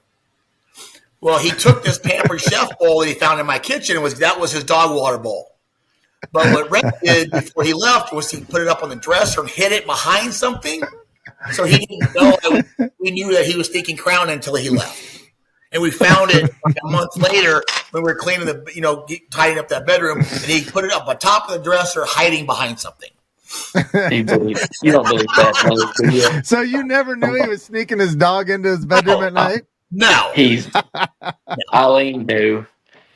Well, he took this Pampered Chef bowl that he found in my kitchen, and that was his dog water bowl. But what Rhett did before he left was he put it up on the dresser and hid it behind something. So he didn't know we knew that he was sneaking Crown until he left. And we found it like a month later when we were cleaning tidying up that bedroom, and he put it up on top of the dresser, hiding behind something. You don't believe that. So you never knew he was sneaking his dog into his bedroom at night? No. Eileen knew.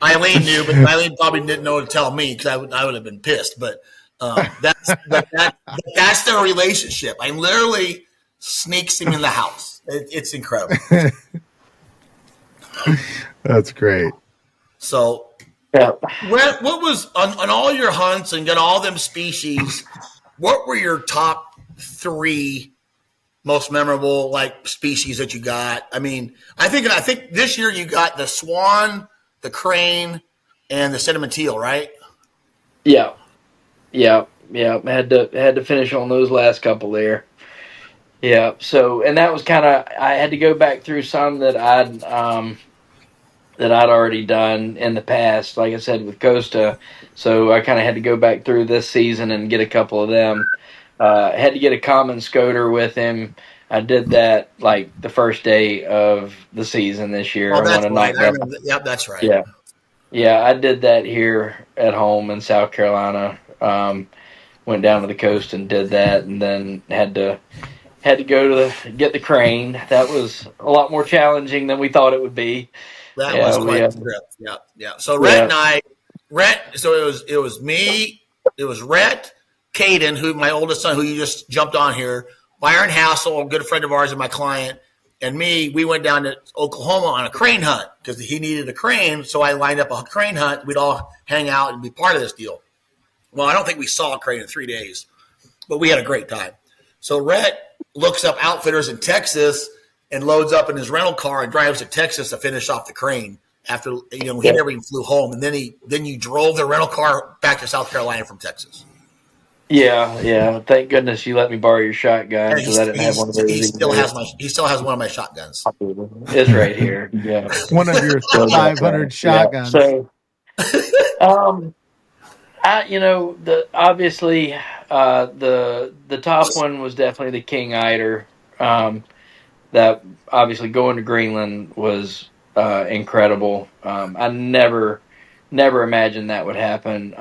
Eileen knew, but Eileen probably didn't know to tell me because I would have been pissed. But that's their relationship. I literally sneaks him in the house. It's incredible. That's great. So, what was on all your hunts and got all them species? What were your top 3 most memorable species that you got? I mean, I think this year you got the swan, the crane, and the cinnamon teal, right? Yeah. Had to finish on those last couple there. Yeah. So, and that was I had to go back through some that I'd already done in the past, like I said, with Costa. So I kind of had to go back through this season and get a couple of them. Had to get a common scoter with him. I did that like the first day of the season this year. Oh, I won that's a right. night I belt. remember. Yep, that's right. Yeah, yeah, I did that here at home in South Carolina. Went down to the coast and did that, and then had to go get the crane. That was a lot more challenging than we thought it would be. That Yeah, was we quite the trip. Yeah, yeah. So Rhett yeah, and I, Rhett. So it was me. It was Rhett, Caden, who my oldest son, who you just jumped on here, Byron Hassel, a good friend of ours and my client, and me. We went down to Oklahoma on a crane hunt because he needed a crane. So I lined up a crane hunt. We'd all hang out and be part of this deal. Well, I don't think we saw a crane in 3 days, but we had a great time. So Rhett looks up outfitters in Texas and loads up in his rental car and drives to Texas to finish off the crane after he never even flew home. And then you drove the rental car back to South Carolina from Texas. yeah. Thank goodness you let me borrow your shotgun And because I didn't have one of those. he still has one of my shotguns. It's right here. Yeah, One of your 500 shotguns. Yeah. So, obviously the top one was definitely the King Eider. That obviously going to Greenland was incredible. I never imagined that would happen.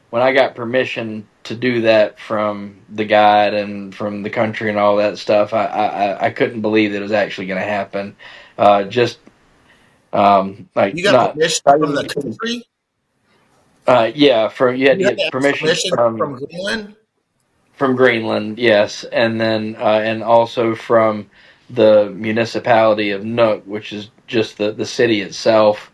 When I got permission to do that from the guide and from the country and all that stuff, I couldn't believe that it was actually going to happen. Just like You got permission from the country? Yeah, you had to get permission from Greenland. From Greenland, yes, and then and also from the municipality of Nuuk, which is just the city itself,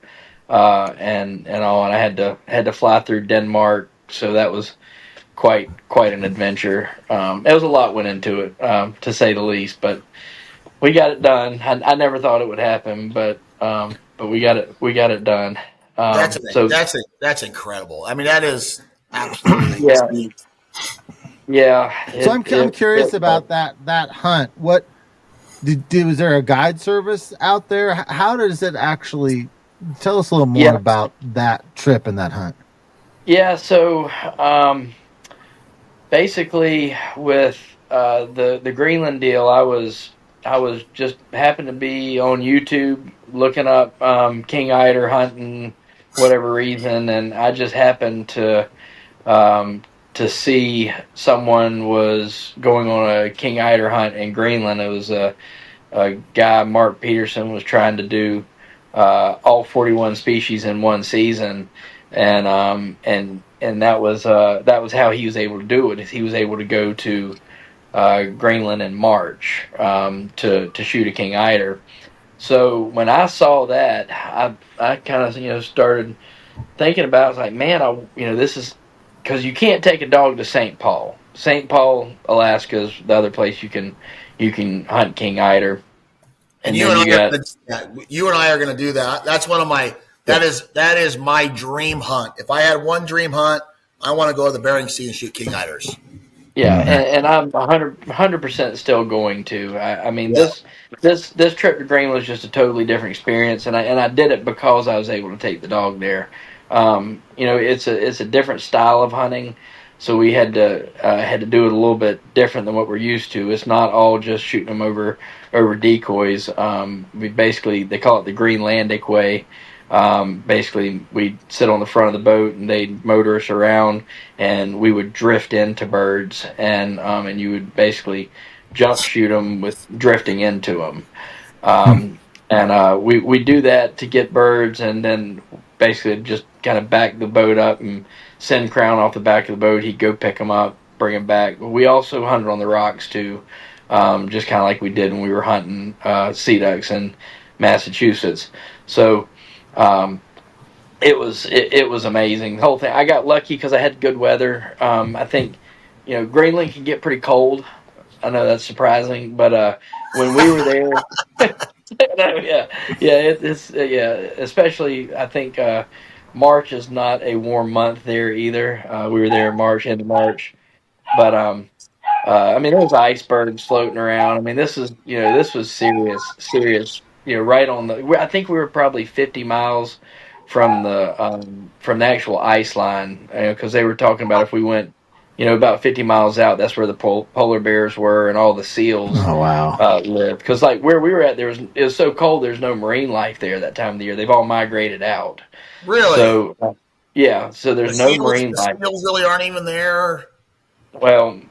and all. And I had to fly through Denmark, so that was quite an adventure. There was a lot went into it, to say the least, but we got it done. I never thought it would happen, but we got it done. That's incredible. I mean, that is absolutely yeah. So I'm curious about that hunt. What was there a guide service out there? How does it actually tell us a little more about that trip and that hunt? Yeah, so basically with the Greenland deal, I was just happened to be on YouTube looking up King Eider hunting whatever reason, and I just happened to see someone was going on a King Eider hunt in Greenland. It was a guy, Mark Peterson, was trying to do all 41 species in one season, and that was how he was able to do it. He was able to go to Greenland in March to shoot a King Eider. So when I saw that, I kind of started thinking about it. I was like, man, this is because you can't take a dog to St. Paul. St. Paul, Alaska is the other place you can hunt King Eider. And you and I are going to do that. That's one of my that is my dream hunt. If I had one dream hunt, I want to go to the Bering Sea and shoot King Eiders. Yeah, and I'm 100% still going to. I mean, this trip to Greenland was just a totally different experience, and I did it because I was able to take the dog there. It's a different style of hunting, so we had to do it a little bit different than what we're used to. It's not all just shooting them over decoys. They call it the Greenlandic way. Basically, we'd sit on the front of the boat and they'd motor us around, and we would drift into birds, and you would basically jump shoot them with drifting into them. And we do that to get birds, and then basically just kind of back the boat up and send Crown off the back of the boat. He'd go pick them up, bring them back. We also hunted on the rocks too, just kind of like we did when we were hunting sea ducks in Massachusetts. So it was amazing. The whole thing. I got lucky because I had good weather. I think Greenland can get pretty cold. I know that's surprising, but when we were there, especially I think March is not a warm month there either. We were there into March, but I mean there was icebergs floating around. I mean this was serious. Right on I think we were probably 50 miles from the actual ice line, because they were talking about if we went about 50 miles out, that's where the polar bears were and all the seals Oh wow. lived. Because like where we were at, it was so cold. There's no marine life there that time of the year. They've all migrated out. Really? So yeah, so there's no marine The life. seals really aren't even there. Well,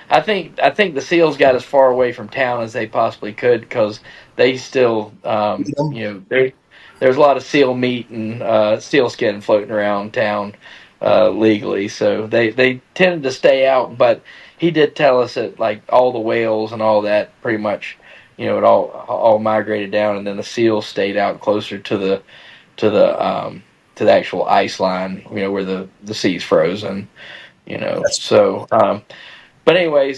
I think the seals got as far away from town as they possibly could because they still, there's a lot of seal meat and seal skin floating around town legally, so they tended to stay out. But he did tell us that like all the whales and all that pretty much, it all migrated down, and then the seals stayed out closer to the to the actual ice line, where the sea's frozen. But anyway,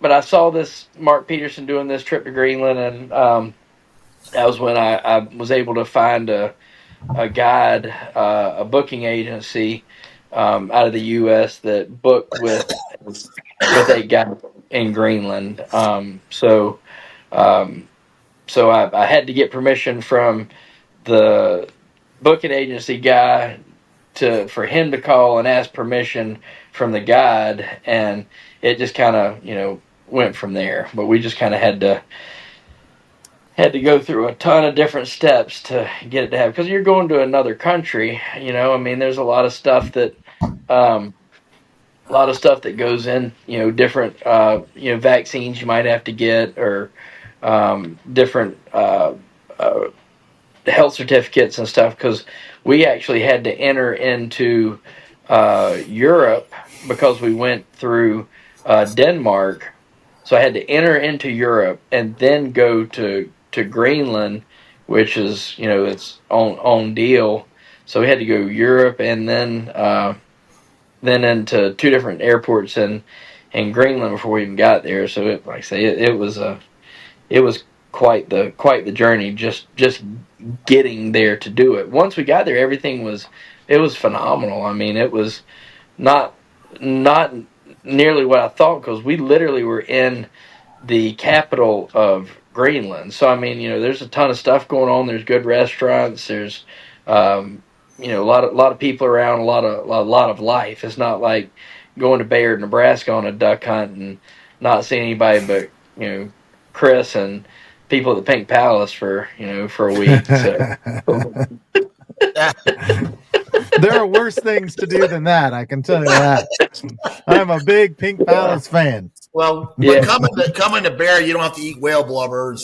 but I saw this Mark Peterson doing this trip to Greenland, and that was when I was able to find a guide, a booking agency out of the U.S. that booked with a guide in Greenland. So I had to get permission from the booking agency guy for him to call and ask permission from the guide, and it just kind of went from there. But we just kind of had to go through a ton of different steps to get it to happen, because you're going to another country. I mean, there's a lot of stuff that goes in, different vaccines you might have to get, or different health certificates and stuff, because we actually had to enter into Europe because we went through Denmark. So I had to enter into Europe and then go to Greenland, which is its own deal. So we had to go Europe and then into two different airports in Greenland before we even got there. So like I say, it was quite the journey just getting there to do it. Once we got there, everything was phenomenal. I mean, it was not nearly what I thought, because we literally were in the capital of Greenland. So I mean, there's a ton of stuff going on. There's good restaurants. There's a lot of people around. A lot of life. It's not like going to Bayard, Nebraska on a duck hunt and not seeing anybody but Chris and people at the Pink Palace for a week. So. There are worse things to do than that, I can tell you that. I'm a big Pink Palace fan. Well, but coming to Bear, you don't have to eat whale blubber and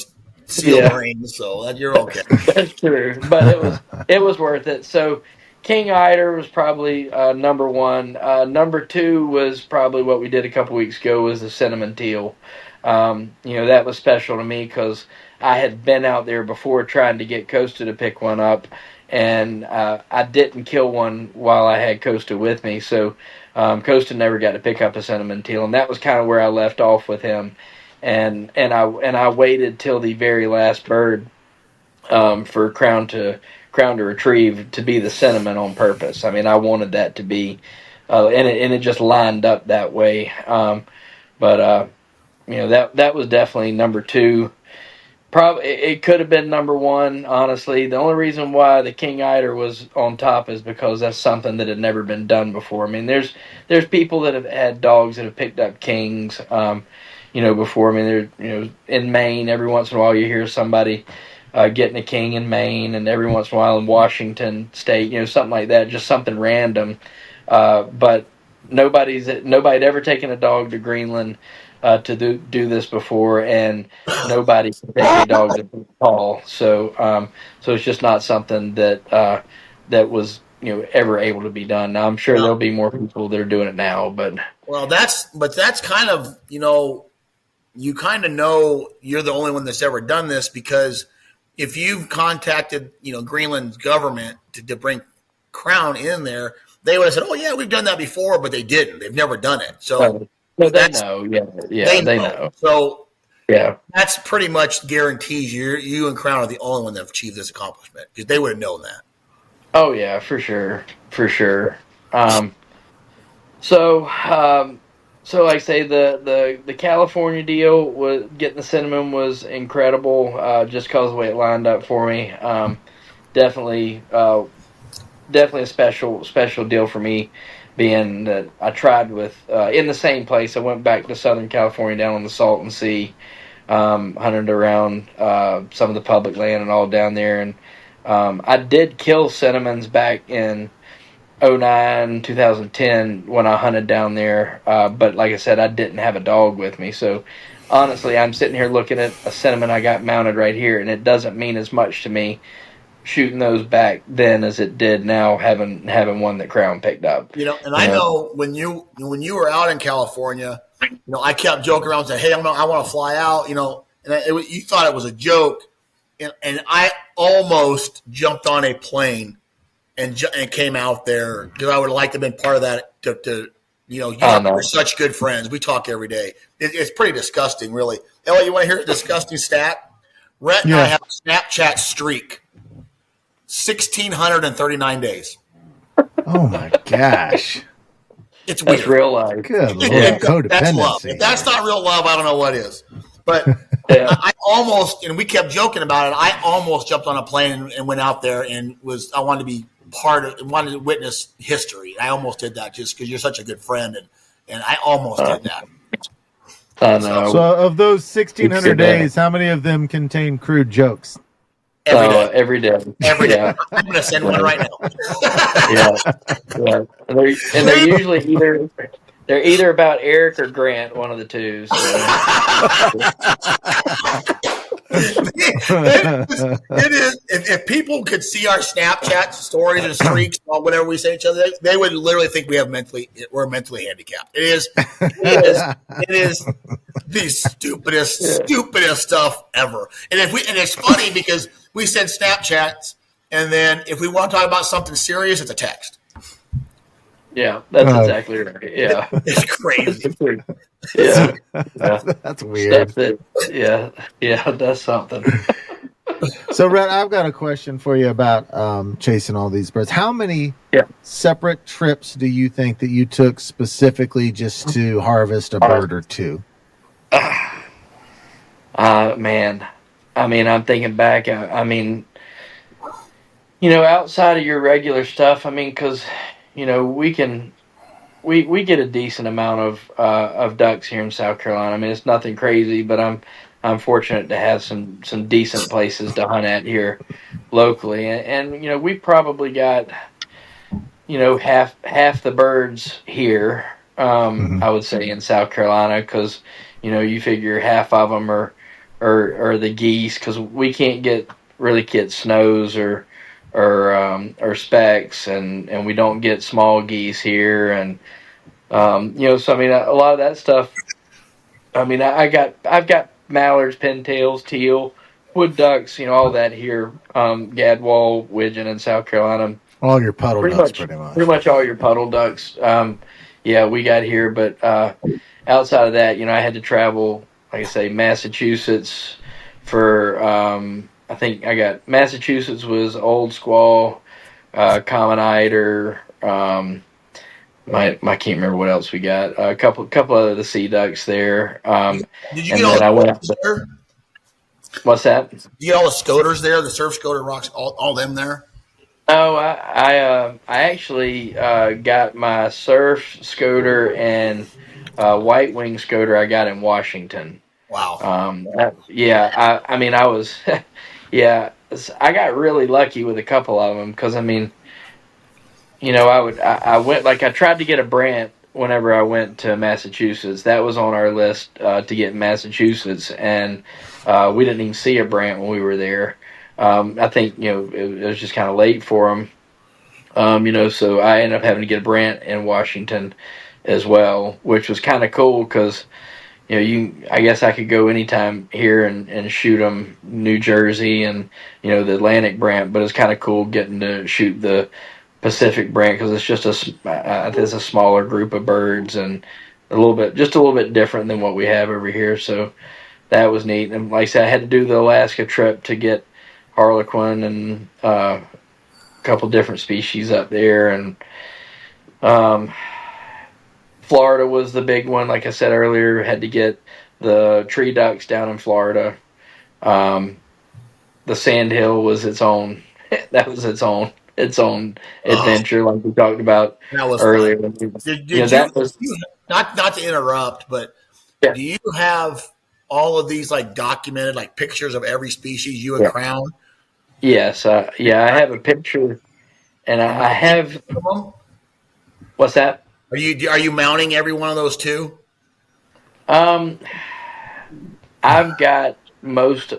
seal brains, so you're okay. That's true, but it was worth it. So King Eider was probably number one. Number two was probably what we did a couple weeks ago, was the cinnamon teal. That was special to me because I had been out there before trying to get Costa to pick one up, and I didn't kill one while I had Costa with me. So Costa never got to pick up a cinnamon teal, and that was kind of where I left off with him. And I waited till the very last bird for Crown to retrieve to be the cinnamon on purpose. I mean, I wanted that to be, and it just lined up that way. That was definitely number two. Probably it could have been number one, honestly. The only reason why the King Eider was on top is because that's something that had never been done before. I mean, there's people that have had dogs that have picked up kings, before. I mean, in Maine, every once in a while you hear somebody getting a king in Maine, and every once in a while in Washington State, something like that, just something random. But nobody had ever taken a dog to Greenland to do this before, and nobody can take a dog to Paul. So it's just not something that was ever able to be done. Now I'm sure there'll be more people that are doing it now, but that's kind of you kind of know you're the only one that's ever done this, because if you've contacted Greenland's government to bring Crown in there, they would have said, "Oh yeah, we've done that before," but they didn't. They've never done it. So. They know, they know. So that's pretty much guarantees you and Crown are the only one that have achieved this accomplishment, because they would have known that. Oh yeah, for sure. So like I say, the California deal was getting the cinnamon was incredible, just because of the way it lined up for me. Definitely a special deal for me. being that I tried with in the same place. I went back to Southern California down on the Salton Sea, hunted around some of the public land and all down there, and I did kill cinnamons back in '09, 2010 when I hunted down there. But like I said, I didn't have a dog with me. So honestly, I'm sitting here looking at a cinnamon I got mounted right here, and it doesn't mean as much to me shooting those back then as it did now having one that Crown picked up. And I know when you were out in California, I kept joking around saying, "Hey, I want to fly out," and you thought it was a joke, and I almost jumped on a plane and came out there because I would have liked to have been part of that. We're such good friends. We talk every day. It's pretty disgusting, really. Elliot, you want to hear a disgusting stat? Rhett and I have a Snapchat streak. 1,639 days. Oh my gosh. It's weird. That's real life. Good Lord. Codependency. That's love. If that's not real love, I don't know what is. But I almost, and we kept joking about it, I almost jumped on a plane and went out there and I wanted to be wanted to witness history. I almost did that just because you're such a good friend, and I almost did that. I know. So of those 1,600 days, how many of them contain crude jokes? Every day. Every day. I'm going to send one right now. Yeah. And they're usually either about Eric or Grant, one of the two. So. It is. If people could see our Snapchat stories and streaks or whatever we say to each other, they would literally think we're mentally handicapped. It is the stupidest stuff ever. And it's funny because we send Snapchats, and then if we want to talk about something serious, it's a text. Yeah, that's exactly right. Yeah, it's crazy. Yeah, that's weird. That's something. So, Rhett, I've got a question for you about chasing all these birds. How many separate trips do you think that you took specifically just to harvest a bird or two? Man, I mean, I'm thinking back. I mean, outside of your regular stuff, I mean, because we get a decent amount of ducks here in South Carolina. I mean, it's nothing crazy, but I'm fortunate to have some decent places to hunt at here locally, and we probably got half the birds here. I would say in South Carolina because you figure half of them are the geese because we can't really get snows or specks, and we don't get small geese here, and so I mean a lot of that stuff. I mean I've got mallards, pintails, teal, wood ducks, all that here. Gadwall, widgeon in South Carolina. All your puddle ducks, pretty much. Pretty much all your puddle ducks. We got here, but outside of that, I had to travel, like I say, Massachusetts for. I think I got Massachusetts was Old Squaw, Common Eider. I can't remember what else we got. A couple of the sea ducks there. Did you get all the scoters there? What's that? Did you get all the scoters there? The surf scoter rocks, all them there? Oh, I actually got my surf scoter and white wing scoter. I got in Washington. Wow. I mean, I was. I got really lucky with a couple of them because I mean, I went I tried to get a brant whenever I went to Massachusetts. That was on our list to get in Massachusetts, and we didn't even see a brant when we were there. I think it was just kind of late for them, so I ended up having to get a brant in Washington as well, which was kind of cool because. I guess I could go anytime here and shoot them New Jersey and, the Atlantic brant, but it's kind of cool getting to shoot the Pacific brant because it's just it's a smaller group of birds and a little bit different than what we have over here. So that was neat. And like I said, I had to do the Alaska trip to get harlequin and a couple different species up there. And, Florida was the big one. Like I said earlier, had to get the tree ducks down in Florida. The sandhill was its own. That was its own its own adventure, like we talked about That was earlier. fun. Did That was not to interrupt, but yeah, do you have all of these like documented, like pictures of every species you and yeah. Crown? Yes, yeah. I have a picture, and Are you I have of them? what's that? Are you mounting every one of those too? Um, I've got most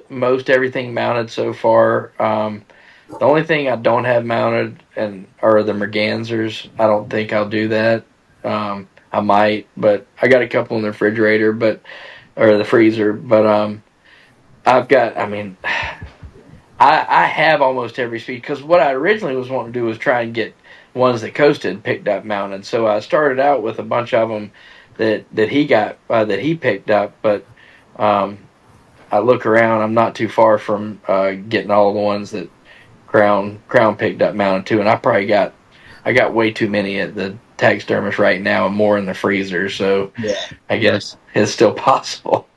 everything mounted so far. The only thing I don't have mounted and are the mergansers. I don't think I'll do that. I might, but I got a couple in the refrigerator, or the freezer. But I've got. I mean, I have almost every species because what I originally was wanting to do was try and get ones that coasted picked up mounted. So I started out with a bunch of them that he got that he picked up, but um, I look around. I'm not too far from getting all the ones that Crown picked up mounted too, and I got way too many at the taxidermist right now, and more in the freezer. So Yeah. I guess it's still possible.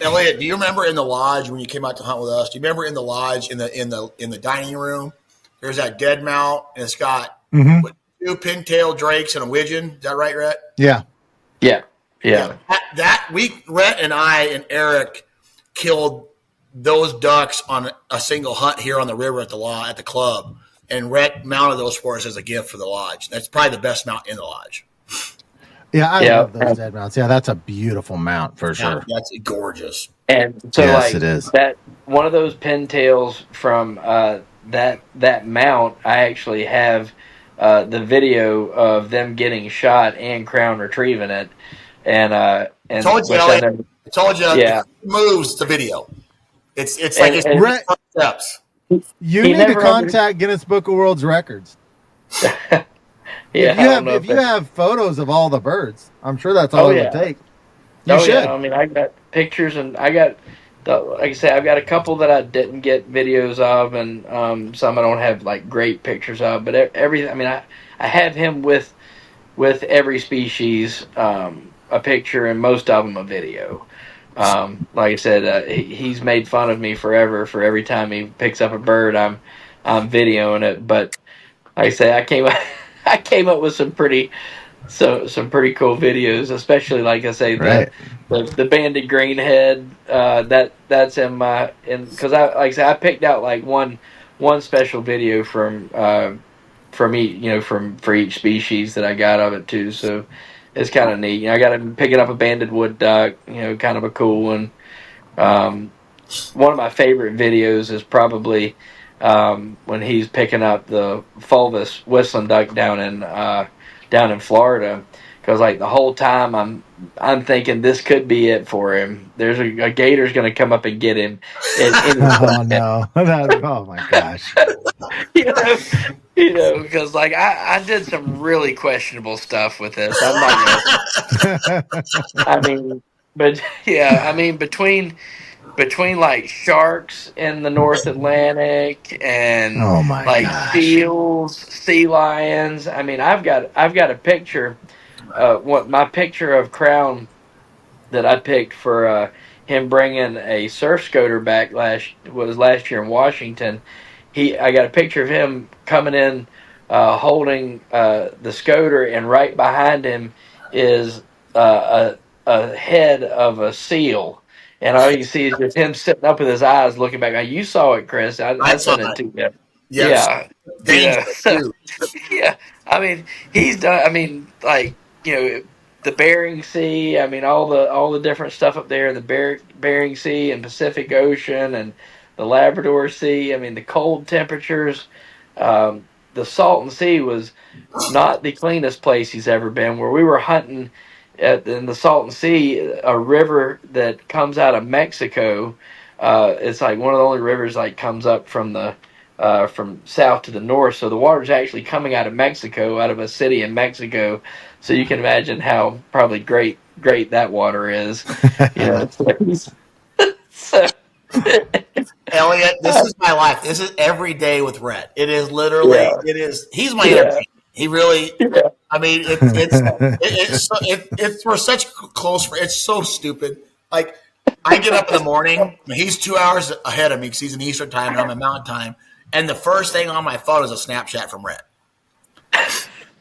Elliot, do you remember in the lodge when you came out to hunt with us? Do you remember in the lodge in the dining room? There's that dead mount, and it's got what, two pintail drakes and a widgeon. Is that right, Rhett? Yeah. Yeah, yeah, Rhett and I and Eric killed those ducks on a single hunt here on the river at the club, and Rhett mounted those for us as a gift for the lodge. That's probably the best mount in the lodge. Yeah, I love those dead mounts. Yeah, that's a beautiful mount for sure. That's gorgeous. And so yes, it is. that one of those pintails from that mount, I actually have the video of them getting shot and Crown retrieving it, and told you, Elliot, I told you, yeah, it moves the video. It's like it's Rhett, steps. You need to contact Guinness Book of World Records. Yeah, if you have photos of all the birds, I'm sure that's all it would take. You should. Yeah. I mean, I got pictures, and I got like I say, I've got a couple that I didn't get videos of, and some I don't have like great pictures of. But everything, I mean, I have him with every species, a picture, and most of them a video. Like I said, he's made fun of me forever for every time he picks up a bird, I'm videoing it. But like I say, I came up with some pretty cool videos, especially like I say the banded greenhead. That's in my because I like I say I picked out like one special video from each for each species that I got of it too. So it's kind of neat. I got him picking up a banded wood duck. Kind of a cool one. One of my favorite videos is probably when he's picking up the fulvous whistling duck down in Florida, because like the whole time I'm thinking this could be it for him. There's a gator's going to come up and get him. Oh no! Oh my gosh! Because like I did some really questionable stuff with this. I'm not gonna. I mean, but yeah, I mean between like sharks in the North Atlantic and oh my like gosh. seals, sea lions. I mean, I've got a picture. My picture of Crown that I picked for him bringing a surf scoter back last year in Washington. I got a picture of him coming in, holding the scoter, and right behind him is a head of a seal. And all you see is just him sitting up with his eyes looking back. Now, you saw it, Chris. I sent it to you. Yes. Yeah. So, yeah. I mean, he's done. I mean, like the Bering Sea. I mean, all the different stuff up there in the Bering Sea and Pacific Ocean and the Labrador Sea. I mean, the cold temperatures. The Salton Sea was not the cleanest place he's ever been. Where we were hunting in the Salton Sea, a river that comes out of Mexico. It's like one of the only rivers like comes up from the from south to the north. So the water's actually coming out of Mexico, out of a city in Mexico. So you can imagine how probably great that water is. So. Elliot, this is my life. This is every day with Rhett. It is literally. Yeah. It is. He's my entertainer. He really. Yeah. I mean, we're such close friends. It's so stupid. Like, I get up in the morning. He's 2 hours ahead of me because he's in Eastern time and I'm in Mountain time. and the first thing on my phone is a Snapchat from Rhett.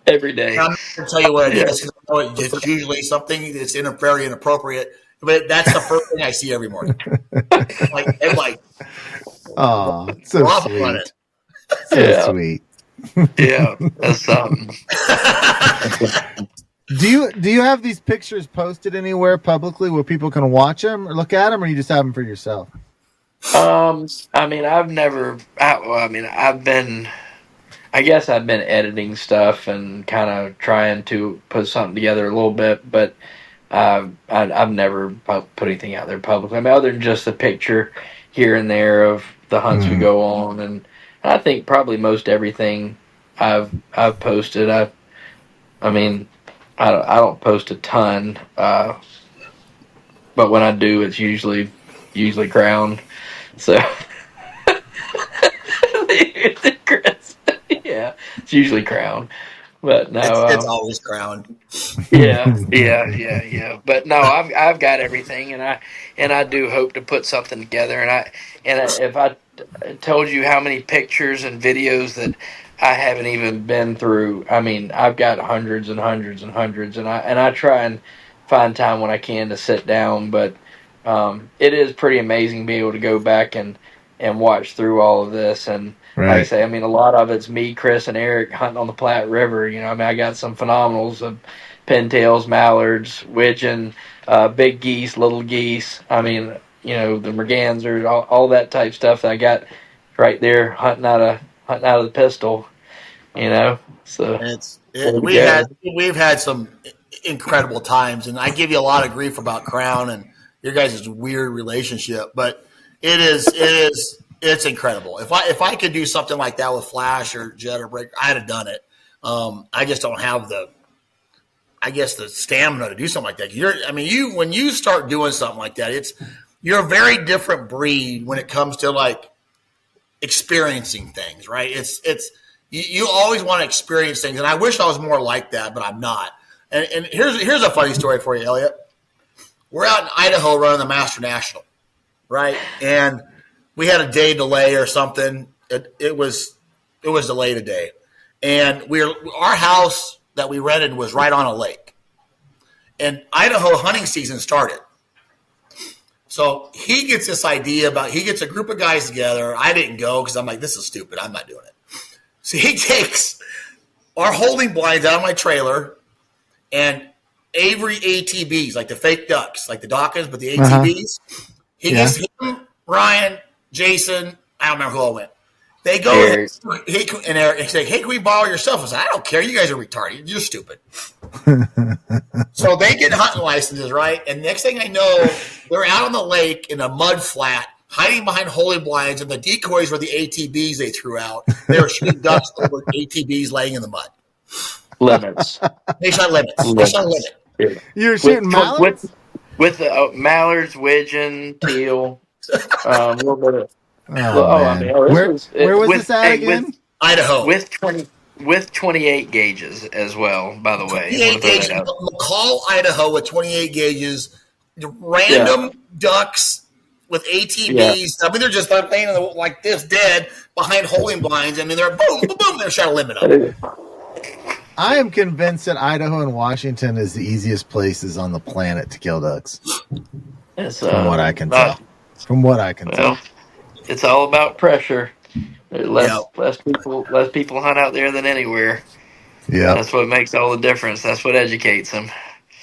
Every day. And I'm not going to tell you what it is, because I know it's usually something that's very inappropriate, but that's the first thing I see every morning. Oh, so sweet. So sweet. Yeah, that's something. Do you have these pictures posted anywhere publicly where people can watch them or look at them, or you just have them for yourself? I mean, I've been editing stuff and kind of trying to put something together a little bit, but I've never put anything out there publicly. I mean, other than just a picture here and there of the hunts we go on, and I think probably most everything I've posted. I don't post a ton, but when I do, it's usually Crown. So Chris, yeah, it's usually Crown. But no, it's always Crown. Yeah. But no, I've got everything, and I do hope to put something together. And if I told you how many pictures and videos that I haven't even been through, I mean, I've got hundreds and hundreds and hundreds, and I try and find time when I can to sit down. But it is pretty amazing being able to go back and watch through all of this. And like I say, I mean, a lot of it's me, Chris, and Eric hunting on the Platte River. You know, I mean, I got some phenomenals of pintails, mallards, widgeon, big geese, little geese. I mean, you know, the mergansers, all that type stuff that I got right there hunting out of the pistol. You know, so we've had some incredible times, and I give you a lot of grief about Crown and your guys' weird relationship, but it's incredible. If I could do something like that with Flash or Jet or Breaker, I'd have done it. I just don't have the stamina to do something like that. When you start doing something like that, you're a very different breed when it comes to like experiencing things, right? You always want to experience things, and I wish I was more like that, but I'm not. And here's a funny story for you, Elliot. We're out in Idaho running the Master National, right? And we had a day delay or something. It was delayed a day, and our house that we rented was right on a lake, and Idaho hunting season started. So he gets this idea he gets a group of guys together. I didn't go because I'm like, this is stupid. I'm not doing it. So he takes our holding blinds out of my trailer and Avery ATBs, like the fake ducks, like the Dawkins, but the ATBs. He gets him, Ryan, Jason, I don't remember who all went. They go and Eric say, hey, can we borrow your cell phone? I said, I don't care. You guys are retarded. You're stupid. So they get hunting licenses, right? And next thing I know, they're out on the lake in a mud flat, hiding behind holding blinds, and the decoys were the ATBs they threw out. They were shooting ducks over ATBs laying in the mud. Limits. They shot limits. They shot limit. Yeah. You were shooting mallards? With the mallards, widgeon, teal, a little bit of. Where was this at again? Idaho. With 28 gauges as well, by the way. 28 gauges. McCall, Idaho with 28 gauges. Random ducks with ATVs. Yeah. I mean, they're just laying like this dead behind holding blinds. I mean, they're boom, boom, boom. They're shot a limit up. I am convinced that Idaho and Washington is the easiest places on the planet to kill ducks. From what I can tell. It's all about pressure. Less people hunt out there than anywhere. Yeah, that's what makes all the difference. That's what educates them.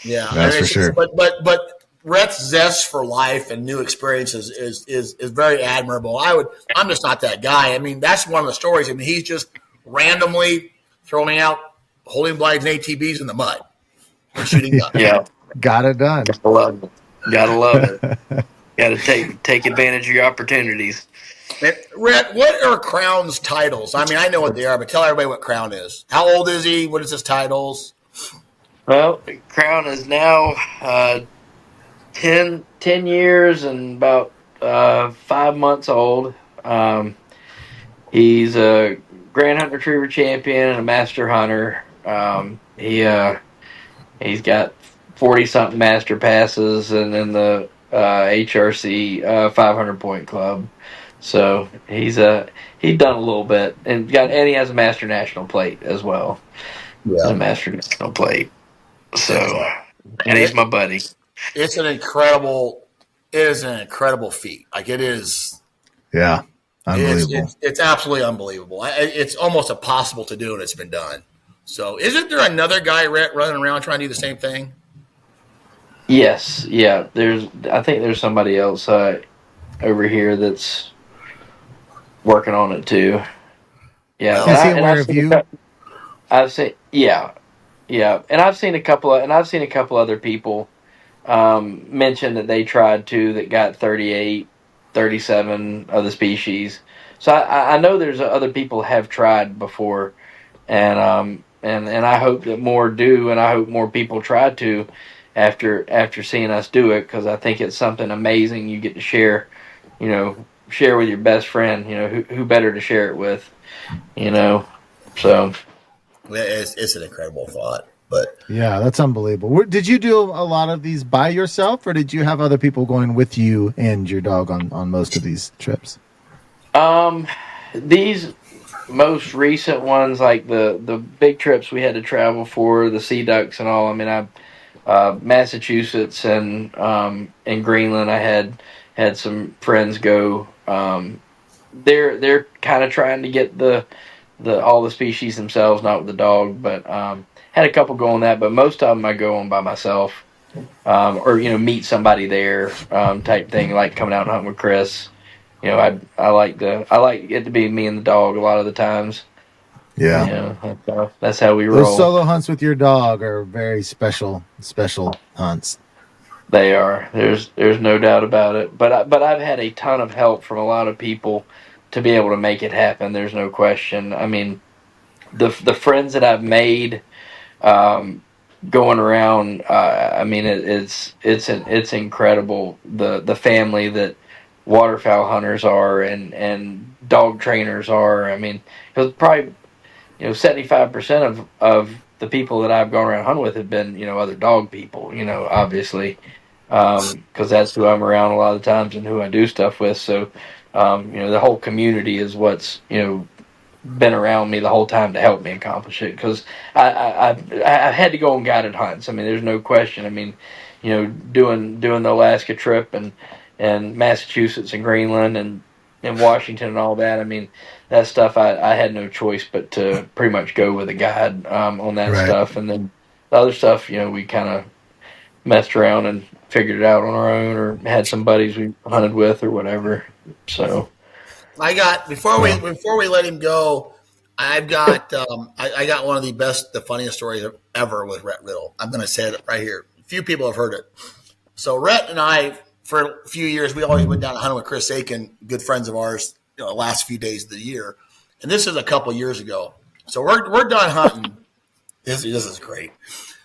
Yeah, that's for sure. But Rhett's zest for life and new experiences is very admirable. I'm just not that guy. I mean, that's one of the stories. I mean, he's just randomly throwing out holding blinds and ATBs in the mud and shooting ducks. Yeah, got it done. Gotta love it. Gotta take advantage of your opportunities. Rhett, what are Crown's titles? I mean, I know what they are, but tell everybody what Crown is. How old is he? What is his titles? Well, Crown is now 10 years and about 5 months old. He's a Grand Hunt Retriever champion and a master hunter. He's got 40-something master passes and in the HRC 500 point club. So he's done a little bit, and he has a Master National plate as well. He's a Yeah. Master National plate. So, It's, and he's my buddy. it's an incredible. It is an incredible feat. Like it is. Yeah. Unbelievable. It's absolutely unbelievable. It's almost impossible to do, and it's been done. So, isn't there another guy running around trying to do the same thing? Yes, yeah. I think there's somebody else over here that's working on it too. Yeah, Is he aware of you? I've seen, yeah, and I've seen a couple other people mention that they tried to that got 38, 37 of the species. So I know there's other people have tried before, and I hope that more do, and I hope more people try to after seeing us do it, because I think it's something amazing you get to share, share with your best friend. Who better to share it with, so. It's an incredible thought. But yeah, that's unbelievable. Did you do a lot of these by yourself, or did you have other people going with you and your dog on most of these trips? These most recent ones, like the big trips we had to travel for, the sea ducks and all. I mean, Massachusetts and Greenland, I had some friends go. They're kind of trying to get the all the species themselves, not with the dog, but had a couple go on that. But most of them I go on by myself, or meet somebody there, type thing, like coming out and hunting with Chris. I like it to be me and the dog a lot of the times. Yeah, that's how we roll. Those solo hunts with your dog are very special hunts. They are. There's no doubt about it. But I've had a ton of help from a lot of people to be able to make it happen. There's no question. I mean, the friends that I've made going around. I mean, it's incredible. The family that waterfowl hunters are and dog trainers are. I mean, because probably 75% of the people that I've gone around hunting with have been other dog people. Obviously, because that's who I'm around a lot of the times and who I do stuff with. So, the whole community is what's been around me the whole time to help me accomplish it. Because I had to go on guided hunts. I mean, there's no question. I mean, doing the Alaska trip and Massachusetts and Greenland and Washington and all that. I mean, that stuff I had no choice but to pretty much go with a guide on that stuff. And then the other stuff, we kind of messed around and figured it out on our own, or had some buddies we hunted with or whatever. So before we let him go, I've got I got one of the funniest stories ever with Rhett Riddle. I'm going to say it right here. Few people have heard it. So Rhett and I, for a few years, we always went down to hunting with Chris Aiken, good friends of ours, the last few days of the year. And this is a couple years ago. So we're done hunting. This is great.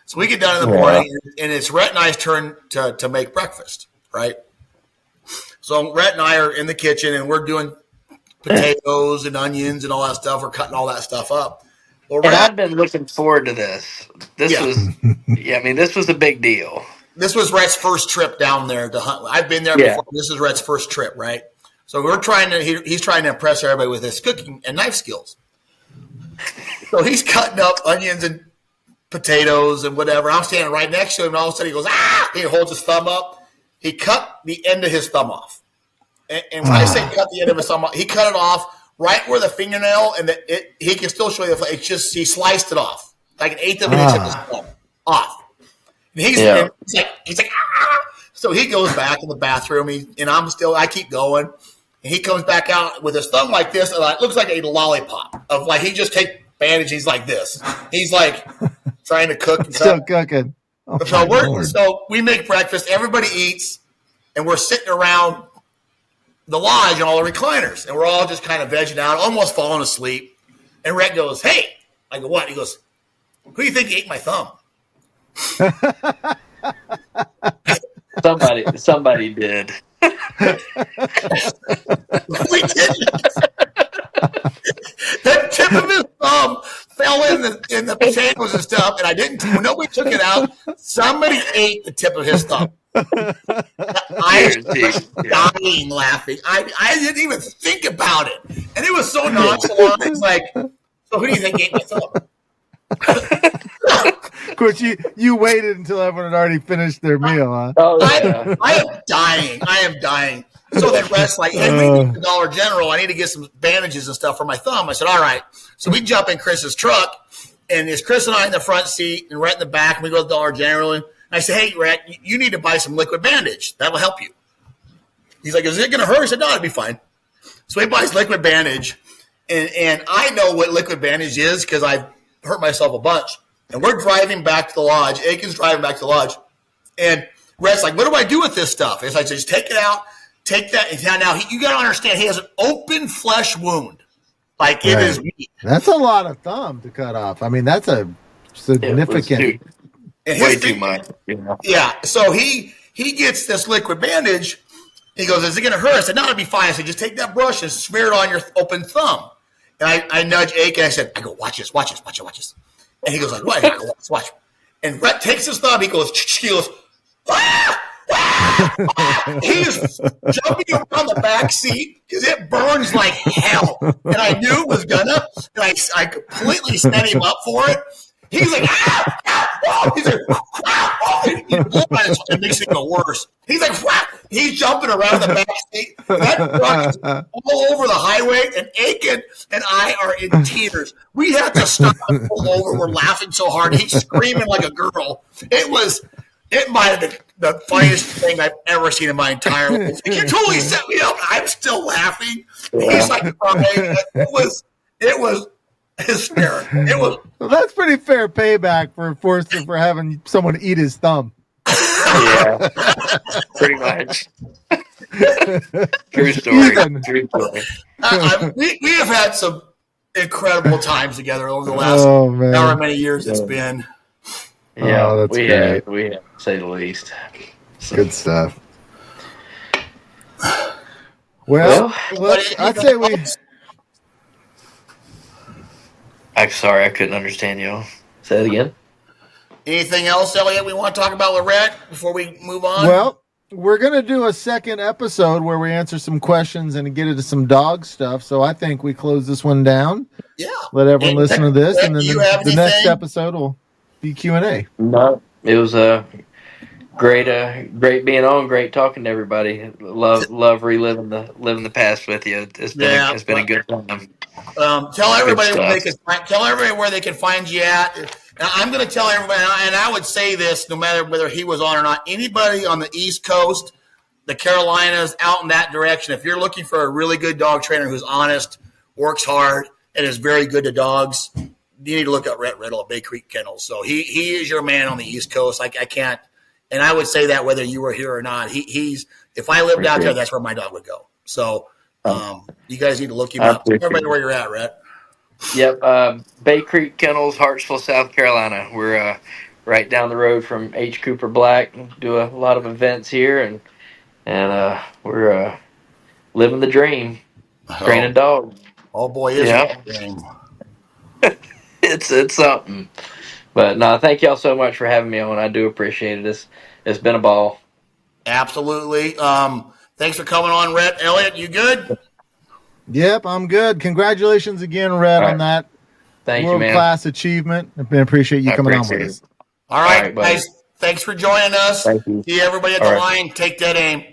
So we get done in the morning, and it's Rhett and I's turn to make breakfast, right? So Rhett and I are in the kitchen, and we're doing potatoes and onions and all that stuff. We're cutting all that stuff up. Well, and I've been looking forward to this. This was a big deal. This was Rhett's first trip down there to hunt. I've been there before. This is Rhett's first trip, right? So he's trying to impress everybody with his cooking and knife skills. So he's cutting up onions and potatoes and whatever. I'm standing right next to him, and all of a sudden he goes, ah! He holds his thumb up. He cut the end of his thumb off. And when I say cut the end of his thumb off, he cut it off right where the fingernail, and he can still show you the. It's just he sliced it off like an eighth of an inch of his thumb off. And he's like, ah! So he goes back in the bathroom, and I keep going, and he comes back out with his thumb like this, and it looks like a lollipop of like he just take bandage. He's like this. He's like trying to cook. And still cooking. So we make breakfast. Everybody eats, and we're sitting around the lodge and all the recliners, and we're all just kind of vegging out, almost falling asleep. And Rhett goes, "Hey," I go, "What?" He goes, "Who do you think ate my thumb?" Somebody did. We didn't. The tip of his thumb fell in the potatoes and stuff, and I didn't. Nobody took it out. Somebody ate the tip of his thumb. I was dying laughing. I didn't even think about it. And it was so nonchalant. It's like, so who do you think ate my thumb? Of course, you waited until everyone had already finished their meal, huh? Oh, yeah. I am dying. I am dying. So then Rhett's like, hey, we need the Dollar General. I need to get some bandages and stuff for my thumb. I said, all right. So we jump in Chris's truck, and it's Chris and I in the front seat and Rhett in the back, and we go to the Dollar General. And I say, hey, Rhett, you need to buy some liquid bandage. That will help you. He's like, is it going to hurt? I said, no, it'll be fine. So he buys liquid bandage, and I know what liquid bandage is because I've hurt myself a bunch. And we're driving back to the lodge. Aiken's driving back to the lodge. And Rhett's like, what do I do with this stuff? And so I said, just take it out. Take that. And now you got to understand, he has an open flesh wound. Like it is meat. That's a lot of thumb to cut off. I mean, that's a significant. Way too much. You know? Yeah. So he gets this liquid bandage. He goes, is it going to hurt? I said, no, it'll be fine. I said, just take that brush and smear it on your open thumb. And I nudge Aiken. I go, watch this. And he goes like, what? I go, watch. And Rhett takes his thumb. He goes, ah! Ah! He's jumping around the back seat because it burns like hell. And I knew it was gonna. And I completely set him up for it. He's like, ah, ah, ah. He's like, ah, ah. It makes it go worse. He's like, ah. He's jumping around the back seat. That truck is all over the highway, and Aiken and I are in tears. We had to stop and pull over. We're laughing so hard. He's screaming like a girl. It might have been the funniest thing I've ever seen in my entire life. You totally set me up. I'm still laughing. He's like crying. It was hysterical. Well, that's pretty fair payback for having someone eat his thumb. Yeah, pretty much. True story. We have had some incredible times together over the last however many years it's been. Yeah, that's we great. have, to say the least. So. Good stuff. Well, I'd say we. I'm sorry, I couldn't understand you. Say it again. Anything else, Elliot, we want to talk about Rhett before we move on? Well, we're going to do a second episode where we answer some questions and get into some dog stuff. So I think we close this one down. Yeah. Let everyone listen to this. And then the next episode will be Q&A. No, it was great being on. Great talking to everybody. Love reliving the past with you. It's been a good time. Tell everybody where they can find you at. Now, I'm going to tell everybody, and I would say this no matter whether he was on or not, anybody on the East Coast, the Carolinas, out in that direction, if you're looking for a really good dog trainer who's honest, works hard, and is very good to dogs, you need to look up Rhett Riddle at Bay Creek Kennels. So he is your man on the East Coast. I can't, and I would say that whether you were here or not. He's if I lived out there, that's where my dog would go. So you guys need to look him up. Tell everybody where you're at, Rhett. Yep, Bay Creek Kennels, Hartsville, South Carolina. We're right down the road from H. Cooper Black. Do a lot of events here, and we're living the dream, training dogs. Oh boy, is it a dream. It's something. But no, thank y'all so much for having me on. I do appreciate it. It's been a ball. Absolutely. Thanks for coming on, Rhett. Elliot, you good? Yep, I'm good. Congratulations again, Rhett, on that world-class achievement. I appreciate you coming on with us. All right, guys. Thanks for joining us. Thank you. See everybody at the line. Take that aim.